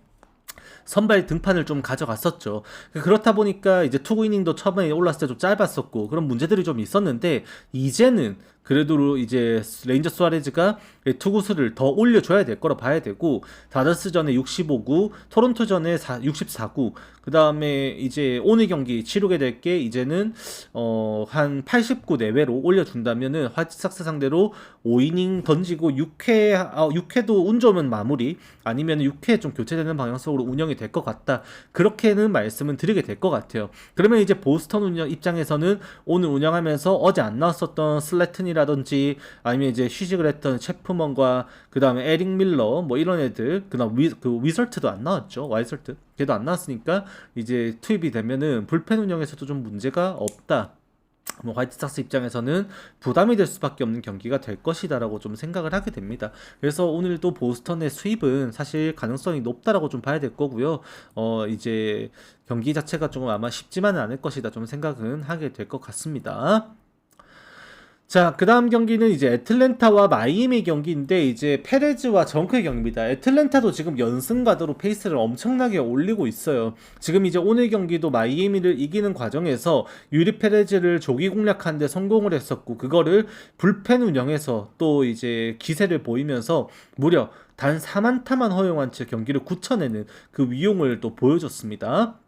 선발 등판을 좀 가져갔었죠. 그렇다 보니까 이제 투구 이닝도 처음에 올랐을 때 좀 짧았었고 그런 문제들이 좀 있었는데 이제는 그래도 이제 레인저 수아레즈가 투구수를 더 올려줘야 될 거라 봐야 되고 다저스전에 65구, 토론토전에 64구, 그 다음에 이제 오늘 경기 치르게 될 게 이제는 한 89 내외로 올려준다면은 화이트삭스 상대로 5이닝 던지고 6회도 운 좋으면 마무리 아니면 6회 좀 교체되는 방향성으로 운영이 될 것 같다. 그렇게는 말씀은 드리게 될 것 같아요. 그러면 이제 보스턴 운영 입장에서는 오늘 운영하면서 어제 안 나왔었던 슬래튼이라든지 아니면 이제 휴식을 했던 체프먼과 그 다음에 에릭 밀러 뭐 이런 애들 그다음 위설트도 안 나왔죠. 와이설트 걔도 안 나왔으니까 이제 투입이 되면은 불펜 운영에서도 좀 문제가 없다. 뭐 화이트삭스 입장에서는 부담이 될 수밖에 없는 경기가 될 것이다라고 좀 생각을 하게 됩니다. 그래서 오늘도 보스턴의 수입은 사실 가능성이 높다라고 좀 봐야 될 거고요. 이제 경기 자체가 조금 아마 쉽지만은 않을 것이다 좀 생각은 하게 될 것 같습니다. 자, 그 다음 경기는 이제 애틀랜타와 마이애미 경기인데 이제 페레즈와 정크의 경기입니다. 애틀랜타도 지금 연승가도로 페이스를 엄청나게 올리고 있어요. 지금 이제 오늘 경기도 마이애미를 이기는 과정에서 유리 페레즈를 조기 공략하는 데 성공을 했었고 그거를 불펜 운영해서 또 이제 기세를 보이면서 무려 단 4안타만 허용한 채 경기를 굳혀내는 그 위용을 또 보여줬습니다.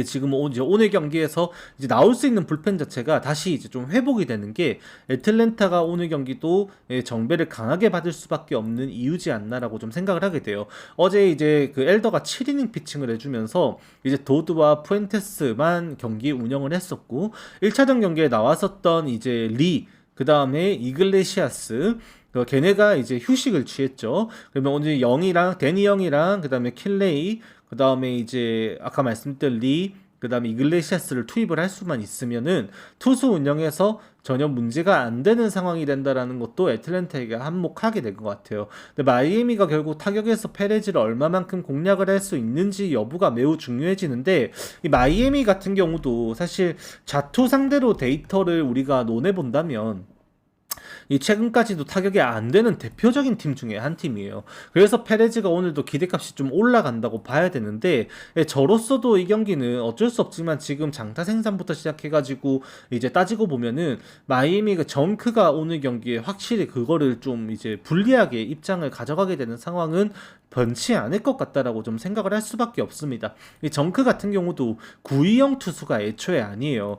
지금 이제 오늘 경기에서 이제 나올 수 있는 불펜 자체가 다시 이제 좀 회복이 되는 게 애틀랜타가 오늘 경기도 정배를 강하게 받을 수밖에 없는 이유지 않나라고 좀 생각을 하게 돼요. 어제 이제 그 엘더가 7이닝 피칭을 해주면서 이제 도드와 푸엔테스만 경기 운영을 했었고 1차전 경기에 나왔었던 이제 그 다음에 이글레시아스 걔네가 이제 휴식을 취했죠. 그러면 오늘 데니 영이랑 그 다음에 킬레이 그 다음에 이제 아까 말씀드린 그 다음에 이글레시아스를 투입을 할 수만 있으면은 투수 운영에서 전혀 문제가 안 되는 상황이 된다라는 것도 애틀랜타에게 한몫하게 될 것 같아요. 근데 마이애미가 결국 타격에서 페레즈를 얼마만큼 공략을 할 수 있는지 여부가 매우 중요해지는데 이 마이애미 같은 경우도 사실 좌투 상대로 데이터를 우리가 논해본다면 이 최근까지도 타격이 안 되는 대표적인 팀 중에 한 팀이에요. 그래서 페레즈가 오늘도 기대값이 좀 올라간다고 봐야 되는데 저로서도 이 경기는 어쩔 수 없지만 지금 장타 생산부터 시작해가지고 이제 따지고 보면은 마이애미가 정크가 오늘 경기에 확실히 그거를 좀 이제 불리하게 입장을 가져가게 되는 상황은 변치 않을 것 같다라고 좀 생각을 할 수밖에 없습니다. 이 정크 같은 경우도 920 투수가 애초에 아니에요.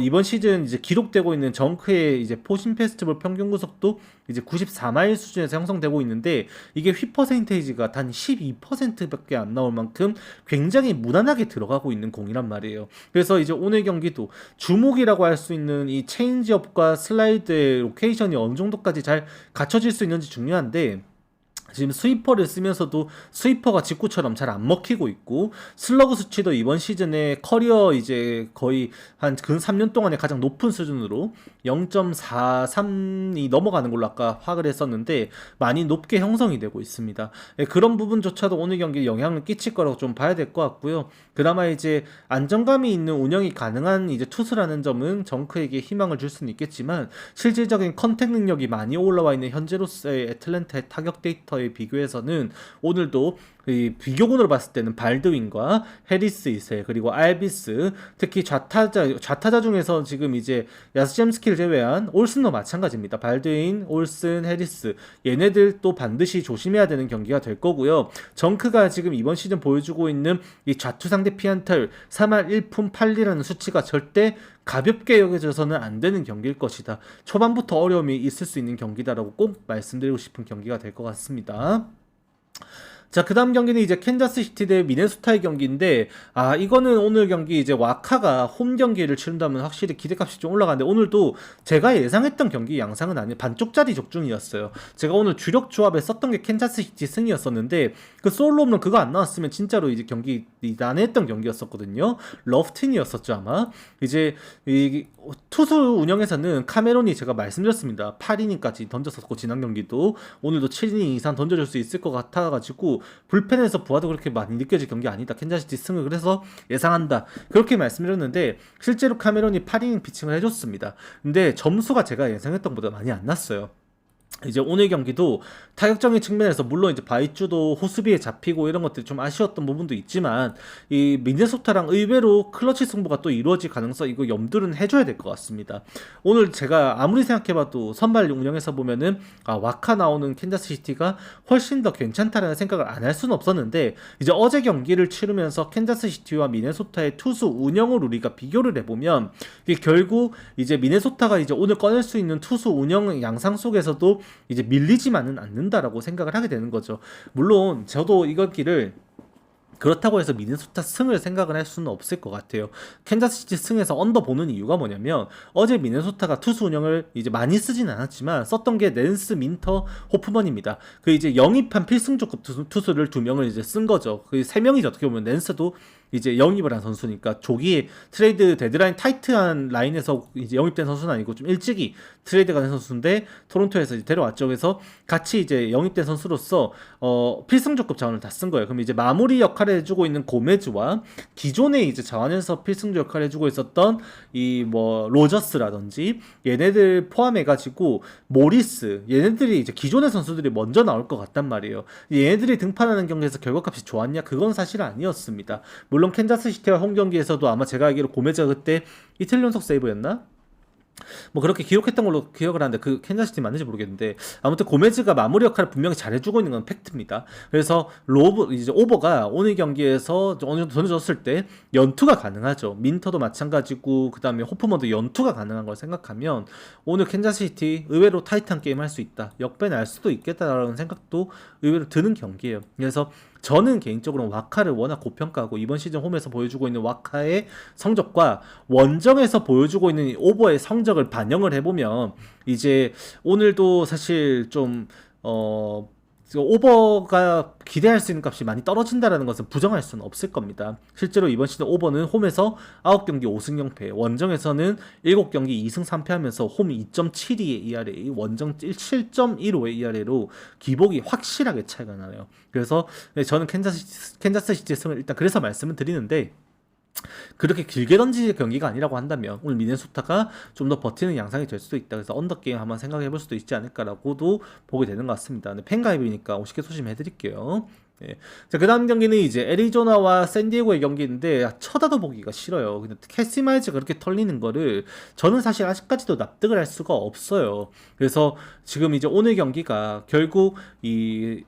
이번 시즌 이제 기록되고 있는 정크의 이제 포신 페스티벌 평균 구속도 이제 94마일 수준에서 형성되고 있는데 이게 휘 퍼센테이지가 단 12%밖에 안 나올 만큼 굉장히 무난하게 들어가고 있는 공이란 말이에요. 그래서 이제 오늘 경기도 주목이라고 할 수 있는 이 체인지업과 슬라이드의 로케이션이 어느 정도까지 잘 갖춰질 수 있는지 중요한데 지금 스위퍼를 쓰면서도 스위퍼가 직구처럼 잘 안 먹히고 있고 슬러그 수치도 이번 시즌에 커리어 이제 거의 한 근 3년 동안에 가장 높은 수준으로 0.43이 넘어가는 걸로 아까 파악을 했었는데 많이 높게 형성이 되고 있습니다. 그런 부분조차도 오늘 경기에 영향을 끼칠 거라고 좀 봐야 될 것 같고요. 그나마 이제 안정감이 있는 운영이 가능한 이제 투수라는 점은 정크에게 희망을 줄 수는 있겠지만 실질적인 컨택 능력이 많이 올라와 있는 현재로서의 애틀랜타의 타격 데이터에 비교해서는 오늘도 이 비교군으로 봤을 때는 발드윈과 해리스 2세 그리고 알비스 특히 좌타자 중에서 지금 이제 야스젬스키를 제외한 올슨도 마찬가지입니다. 발드윈, 올슨, 해리스 얘네들 또 반드시 조심해야 되는 경기가 될 거고요. 정크가 지금 이번 시즌 보여주고 있는 이 좌투 상대 피안타율 3할 1푼 8리라는 수치가 절대 가볍게 여겨져서는 안 되는 경기일 것이다. 초반부터 어려움이 있을 수 있는 경기다라고 꼭 말씀드리고 싶은 경기가 될 것 같습니다. 자, 그 다음 경기는 이제 캔자스시티 대 미네소타의 경기인데, 이거는 오늘 경기 이제 와카가 홈 경기를 치른다면 확실히 기대값이 좀 올라가는데, 오늘도 제가 예상했던 경기 양상은 아니에요. 반쪽짜리 적중이었어요. 제가 오늘 주력 조합에 썼던 게 캔자스시티 승이었었는데, 그 솔로 홈런 그거 안 나왔으면 진짜로 이제 경기 난해했던 경기였었거든요. 러프틴이었었죠, 아마. 이제, 이 투수 운영에서는 카메론이 제가 말씀드렸습니다. 8이닝까지 던졌었고, 지난 경기도. 오늘도 7이닝 이상 던져줄 수 있을 것 같아가지고, 불펜에서 부하도 그렇게 많이 느껴질 경기 아니다. 캔자시티 승을 그래서 예상한다. 그렇게 말씀드렸는데 실제로 카메론이 8이닝 피칭을 해줬습니다. 근데 점수가 제가 예상했던 것보다 많이 안 났어요. 이제 오늘 경기도 타격적인 측면에서 물론 이제 바이주도 호수비에 잡히고 이런 것들이 좀 아쉬웠던 부분도 있지만 이 미네소타랑 의외로 클러치 승부가 또 이루어질 가능성 이거 염두는 해줘야 될 것 같습니다. 오늘 제가 아무리 생각해봐도 선발 운영에서 보면은 와카 나오는 캔자스시티가 훨씬 더 괜찮다라는 생각을 안 할 수는 없었는데 이제 어제 경기를 치르면서 캔자스시티와 미네소타의 투수 운영을 우리가 비교를 해보면 이게 결국 이제 미네소타가 이제 오늘 꺼낼 수 있는 투수 운영 양상 속에서도 이제 밀리지만은 않는다라고 생각을 하게 되는 거죠. 물론 저도 이걸 길을 그렇다고 해서 미네소타 승을 생각을 할 수는 없을 것 같아요. 캔자스시티 승에서 언더 보는 이유가 뭐냐면 어제 미네소타가 투수 운영을 이제 많이 쓰진 않았지만 썼던 게 낸스, 민터, 호프먼입니다. 그 이제 영입한 필승조급 투수를 2명을 이제 쓴 거죠. 그 3명이죠. 어떻게 보면 낸스도 이제 영입을 한 선수니까 조기에 트레이드 데드라인 타이트한 라인에서 이제 영입된 선수는 아니고 좀 일찍이 트레이드가 된 선수인데 토론토에서 이제 데려왔죠. 그래서 같이 이제 영입된 선수로서 필승조급 자원을 다 쓴 거예요. 그럼 이제 마무리 역할을 해주고 있는 고메즈와 기존에 이제 자원에서 필승조 역할을 해주고 있었던 이 뭐 로저스라든지 얘네들 포함해가지고 모리스 얘네들이 이제 기존의 선수들이 먼저 나올 것 같단 말이에요. 얘네들이 등판하는 경기에서 결과값이 좋았냐? 그건 사실 아니었습니다. 물론 캔자스시티와 홈 경기에서도 아마 제가 알기로 고메즈가 그때 이틀 연속 세이브였나? 뭐 그렇게 기록했던 걸로 기억을 하는데 그 캔자스시티 맞는지 모르겠는데 아무튼 고메즈가 마무리 역할을 분명히 잘해주고 있는 건 팩트입니다. 그래서 이제 오버가 오늘 경기에서 어느 정도 던져줬을 때 연투가 가능하죠. 민터도 마찬가지고 그 다음에 호프먼도 연투가 가능한 걸 생각하면 오늘 캔자스시티 의외로 타이트한 게임 할 수 있다. 역배 날 수도 있겠다라는 생각도 의외로 드는 경기예요. 그래서 저는 개인적으로 와카를 워낙 고평가하고 이번 시즌 홈에서 보여주고 있는 와카의 성적과 원정에서 보여주고 있는 오버의 성적을 반영을 해보면 이제 오늘도 사실 좀 오버가 기대할 수 있는 값이 많이 떨어진다는 것은 부정할 수는 없을 겁니다. 실제로 이번 시즌 오버는 홈에서 9경기 5승 0패, 원정에서는 7경기 2승 3패하면서 홈 2.72의 ERA, 원정 7.15의 ERA로 기복이 확실하게 차이가 나요. 그래서 저는 캔자스시티 승을 일단 그래서 말씀을 드리는데 그렇게 길게 던질 경기가 아니라고 한다면 오늘 미네소타가 좀 더 버티는 양상이 될 수도 있다. 그래서 언더게임 한번 생각해 볼 수도 있지 않을까라고도 보게 되는 것 같습니다. 근데 팬가입이니까 50개 소심해 드릴게요. 예. 자, 그 다음 경기는 이제 애리조나와 샌디에고의 경기인데 쳐다도 보기가 싫어요. 근데 캐시 마일즈가 그렇게 털리는 거를 저는 사실 아직까지도 납득을 할 수가 없어요. 그래서 지금 이제 오늘 경기가 결국 이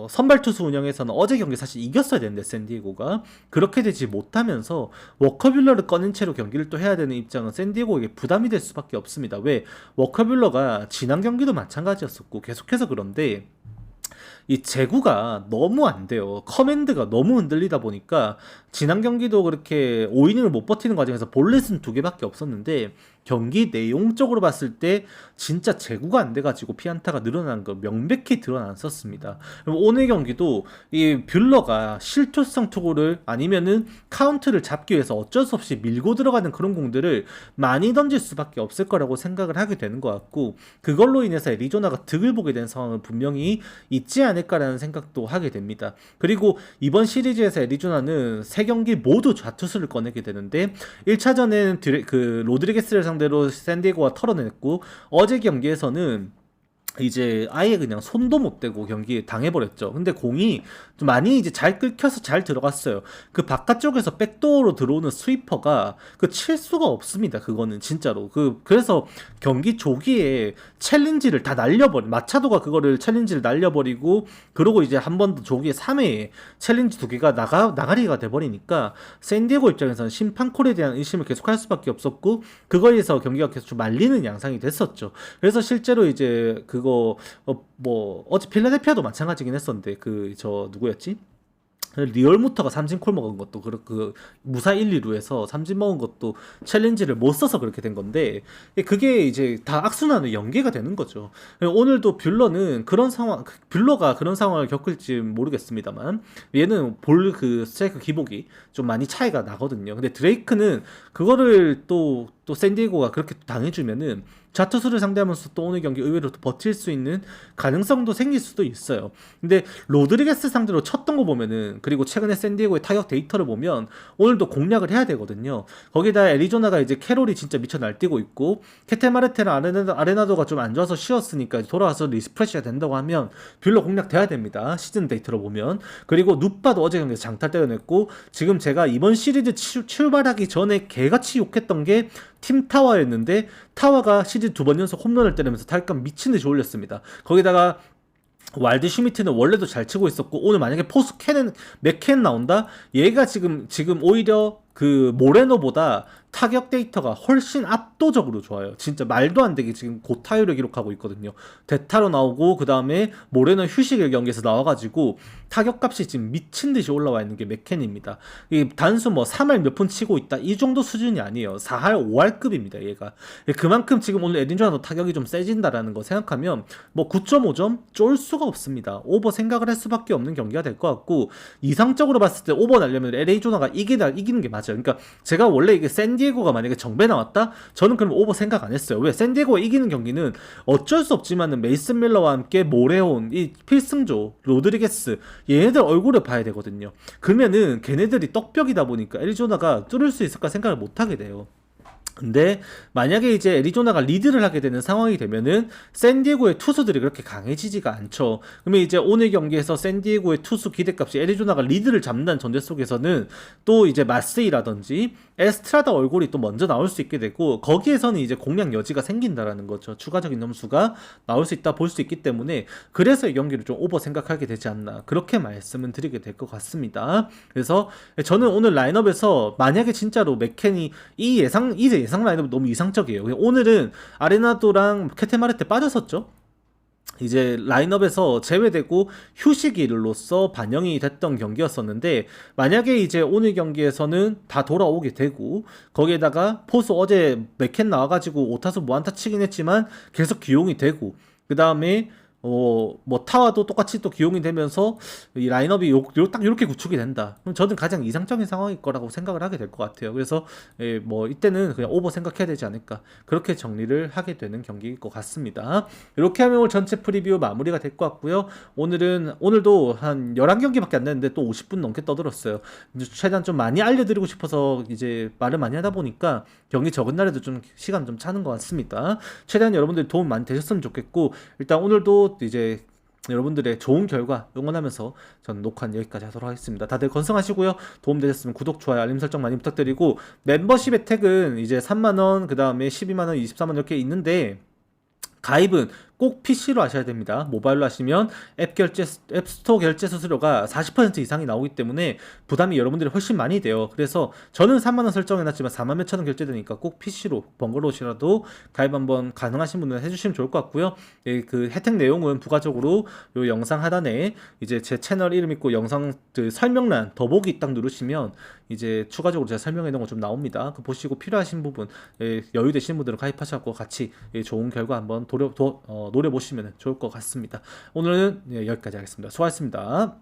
선발 투수 운영에서는 어제 경기 사실 이겼어야 되는데 샌디에고가 그렇게 되지 못하면서 워커뷸러를 꺼낸 채로 경기를 또 해야 되는 입장은 샌디에고에게 부담이 될 수밖에 없습니다. 왜? 워커뷸러가 지난 경기도 마찬가지였었고 계속해서 그런데 이 제구가 너무 안 돼요. 커맨드가 너무 흔들리다 보니까 지난 경기도 그렇게 5이닝을 못 버티는 과정에서 볼넷은 2개밖에 없었는데 경기 내용적으로 봤을 때 진짜 제구가 안 돼가지고 피안타가 늘어난 거 명백히 드러났었습니다. 오늘 경기도 이 뷰러가 실투성 투구를 아니면은 카운트를 잡기 위해서 어쩔 수 없이 밀고 들어가는 그런 공들을 많이 던질 수밖에 없을 거라고 생각을 하게 되는 것 같고 그걸로 인해서 애리조나가 득을 보게 된 상황은 분명히 있지 않을까라는 생각도 하게 됩니다. 그리고 이번 시리즈에서 애리조나는 3경기 모두 좌투수를 꺼내게 되는데 1차전에는 그 로드리게스를 상대로 샌디에고가 털어냈고 어제 경기에서는 이제 아예 그냥 손도 못 대고 경기에 당해버렸죠. 근데 공이 좀 많이 이제 잘 끓여서 잘 들어갔어요. 그 바깥쪽에서 백도어로 들어오는 스위퍼가 그 칠 수가 없습니다. 그거는 진짜로. 그래서 경기 조기에 챌린지를 다 날려버린 마차도가 그거를 챌린지를 날려버리고 그러고 이제 한 번 더 조기에 3회에 챌린지 2개가 나가리가 돼버리니까 샌디에고 입장에서는 심판 콜에 대한 의심을 계속할 수밖에 없었고 그거에서 경기가 계속 좀 말리는 양상이 됐었죠. 그래서 실제로 이제 그거 뭐 어제 필라델피아도 마찬가지긴 했었는데 그 저 누구였지? 리얼무터가 삼진콜 먹은 것도 그 무사 1, 2루에서 삼진 먹은 것도 챌린지를 못 써서 그렇게 된 건데 그게 이제 다 악순환으로 연계가 되는 거죠. 오늘도 뷰러는 그런 상황, 뷰러가 그런 상황을 겪을지 모르겠습니다만 얘는 볼 그 스트라이크 기복이 좀 많이 차이가 나거든요. 근데 드레이크는 그거를 또 샌디에고가 그렇게 당해주면은 자투수를 상대하면서 또 오늘 경기 의외로 또 버틸 수 있는 가능성도 생길 수도 있어요. 근데 로드리게스 상대로 쳤던 거 보면은, 그리고 최근에 샌디에고의 타격 데이터를 보면 오늘도 공략을 해야 되거든요. 거기다 애리조나가 이제 캐롤이 진짜 미쳐 날뛰고 있고 케테마르테랑 아레나도가 좀 안 좋아서 쉬었으니까 돌아와서 리스프레시가 된다고 하면 뷰러 공략 돼야 됩니다. 시즌 데이터로 보면. 그리고 누빠도 어제 경기에서 장타 때려냈고, 지금 제가 이번 시리즈 출발하기 전에 개같이 욕했던 게 팀 타워였는데, 타워가 시즌 2번 연속 홈런을 때리면서 타격감 미친듯이 올렸습니다. 거기다가 와일드 슈미트는 원래도 잘 치고 있었고, 오늘 만약에 포수 맥캔 나온다? 얘가 지금 오히려 그 모레노보다 타격 데이터가 훨씬 압도적으로 좋아요. 진짜 말도 안 되게 지금 고타율을 기록하고 있거든요. 대타로 나오고, 그 다음에 모레노 휴식일 경기에서 나와가지고 타격값이 지금 미친듯이 올라와 있는 게 맥켄입니다. 이 단수 뭐 3할 몇 푼 치고 있다 이 정도 수준이 아니에요. 4할 5할급입니다 얘가. 그만큼 지금 오늘 에딘조나도 타격이 좀 세진다라는 거 생각하면 뭐 9.5점 쫄 수가 없습니다. 오버 생각을 할 수밖에 없는 경기가 될 것 같고, 이상적으로 봤을 때 오버 날려면 LA조나가 이기는 게 맞아요. 그러니까 제가 원래 이게 샌디에고가 만약에 정배 나왔다? 저는 그럼 오버 생각 안 했어요. 왜? 샌디에고가 이기는 경기는 어쩔 수 없지만은 메이슨 밀러와 함께 모레온, 이 필승조, 로드리게스 얘네들 얼굴을 봐야 되거든요. 그러면은 걔네들이 떡벽이다 보니까 애리조나가 뚫을 수 있을까 생각을 못 하게 돼요. 근데 만약에 이제 애리조나가 리드를 하게 되는 상황이 되면은 샌디에고의 투수들이 그렇게 강해지지가 않죠. 그러면 이제 오늘 경기에서 샌디에고의 투수 기대값이 애리조나가 리드를 잡는다는 전제 속에서는 또 이제 마스이라든지 에스트라다 얼굴이 또 먼저 나올 수 있게 되고, 거기에서는 이제 공략 여지가 생긴다라는 거죠. 추가적인 점수가 나올 수 있다 볼 수 있기 때문에, 그래서 이 경기를 좀 오버 생각하게 되지 않나, 그렇게 말씀은 드리게 될 것 같습니다. 그래서 저는 오늘 라인업에서 만약에 진짜로 맥켄이 이제 예상 라인업 너무 이상적이에요. 오늘은 아레나도랑 케테마르테 빠졌었죠. 이제 라인업에서 제외되고 휴식일로서 반영이 됐던 경기였었는데, 만약에 이제 오늘 경기에서는 다 돌아오게 되고, 거기에다가 포수 어제 맥켄 나와가지고 오타수 무안타 치긴 했지만 계속 기용이 되고, 그 다음에 뭐 타와도 똑같이 또 기용이 되면서 이 라인업이 딱 이렇게 구축이 된다. 그럼 저는 가장 이상적인 상황일 거라고 생각을 하게 될 것 같아요. 그래서 뭐 이때는 그냥 오버 생각해야 되지 않을까, 그렇게 정리를 하게 되는 경기일 것 같습니다. 이렇게 하면 오늘 전체 프리뷰 마무리가 될 것 같고요. 오늘도 한 11경기밖에 안 됐는데 또 50분 넘게 떠들었어요. 최대한 좀 많이 알려드리고 싶어서 이제 말을 많이 하다 보니까 경기 적은 날에도 좀 시간 좀 차는 것 같습니다. 최대한 여러분들 도움 많이 되셨으면 좋겠고, 일단 오늘도 이제 여러분들의 좋은 결과 응원하면서 저는 녹화는 여기까지 하도록 하겠습니다. 다들 건승하시고요. 도움되셨으면 구독, 좋아요, 알림 설정 많이 부탁드리고, 멤버십 혜택은 이제 3만원, 그 다음에 12만원, 24만원 이렇게 있는데, 가입은 꼭 PC로 하셔야 됩니다. 모바일로 하시면 앱스토어 결제 수수료가 40% 이상이 나오기 때문에 부담이 여러분들이 훨씬 많이 돼요. 그래서 저는 3만원 설정해놨지만 4만 몇천 원 결제되니까 꼭 PC로 번거로우시라도 가입 한번 가능하신 분은 해주시면 좋을 것 같고요. 그 혜택 내용은 부가적으로 요 영상 하단에 이제 제 채널 이름 있고 영상 그 설명란 더보기 딱 누르시면 이제 추가적으로 제가 설명해 놓은 거 좀 나옵니다. 그 보시고 필요하신 부분, 여유 되시는 분들은 가입하셔서 같이 좋은 결과 한번 노려보시면 좋을 것 같습니다. 오늘은 여기까지 하겠습니다. 수고하셨습니다.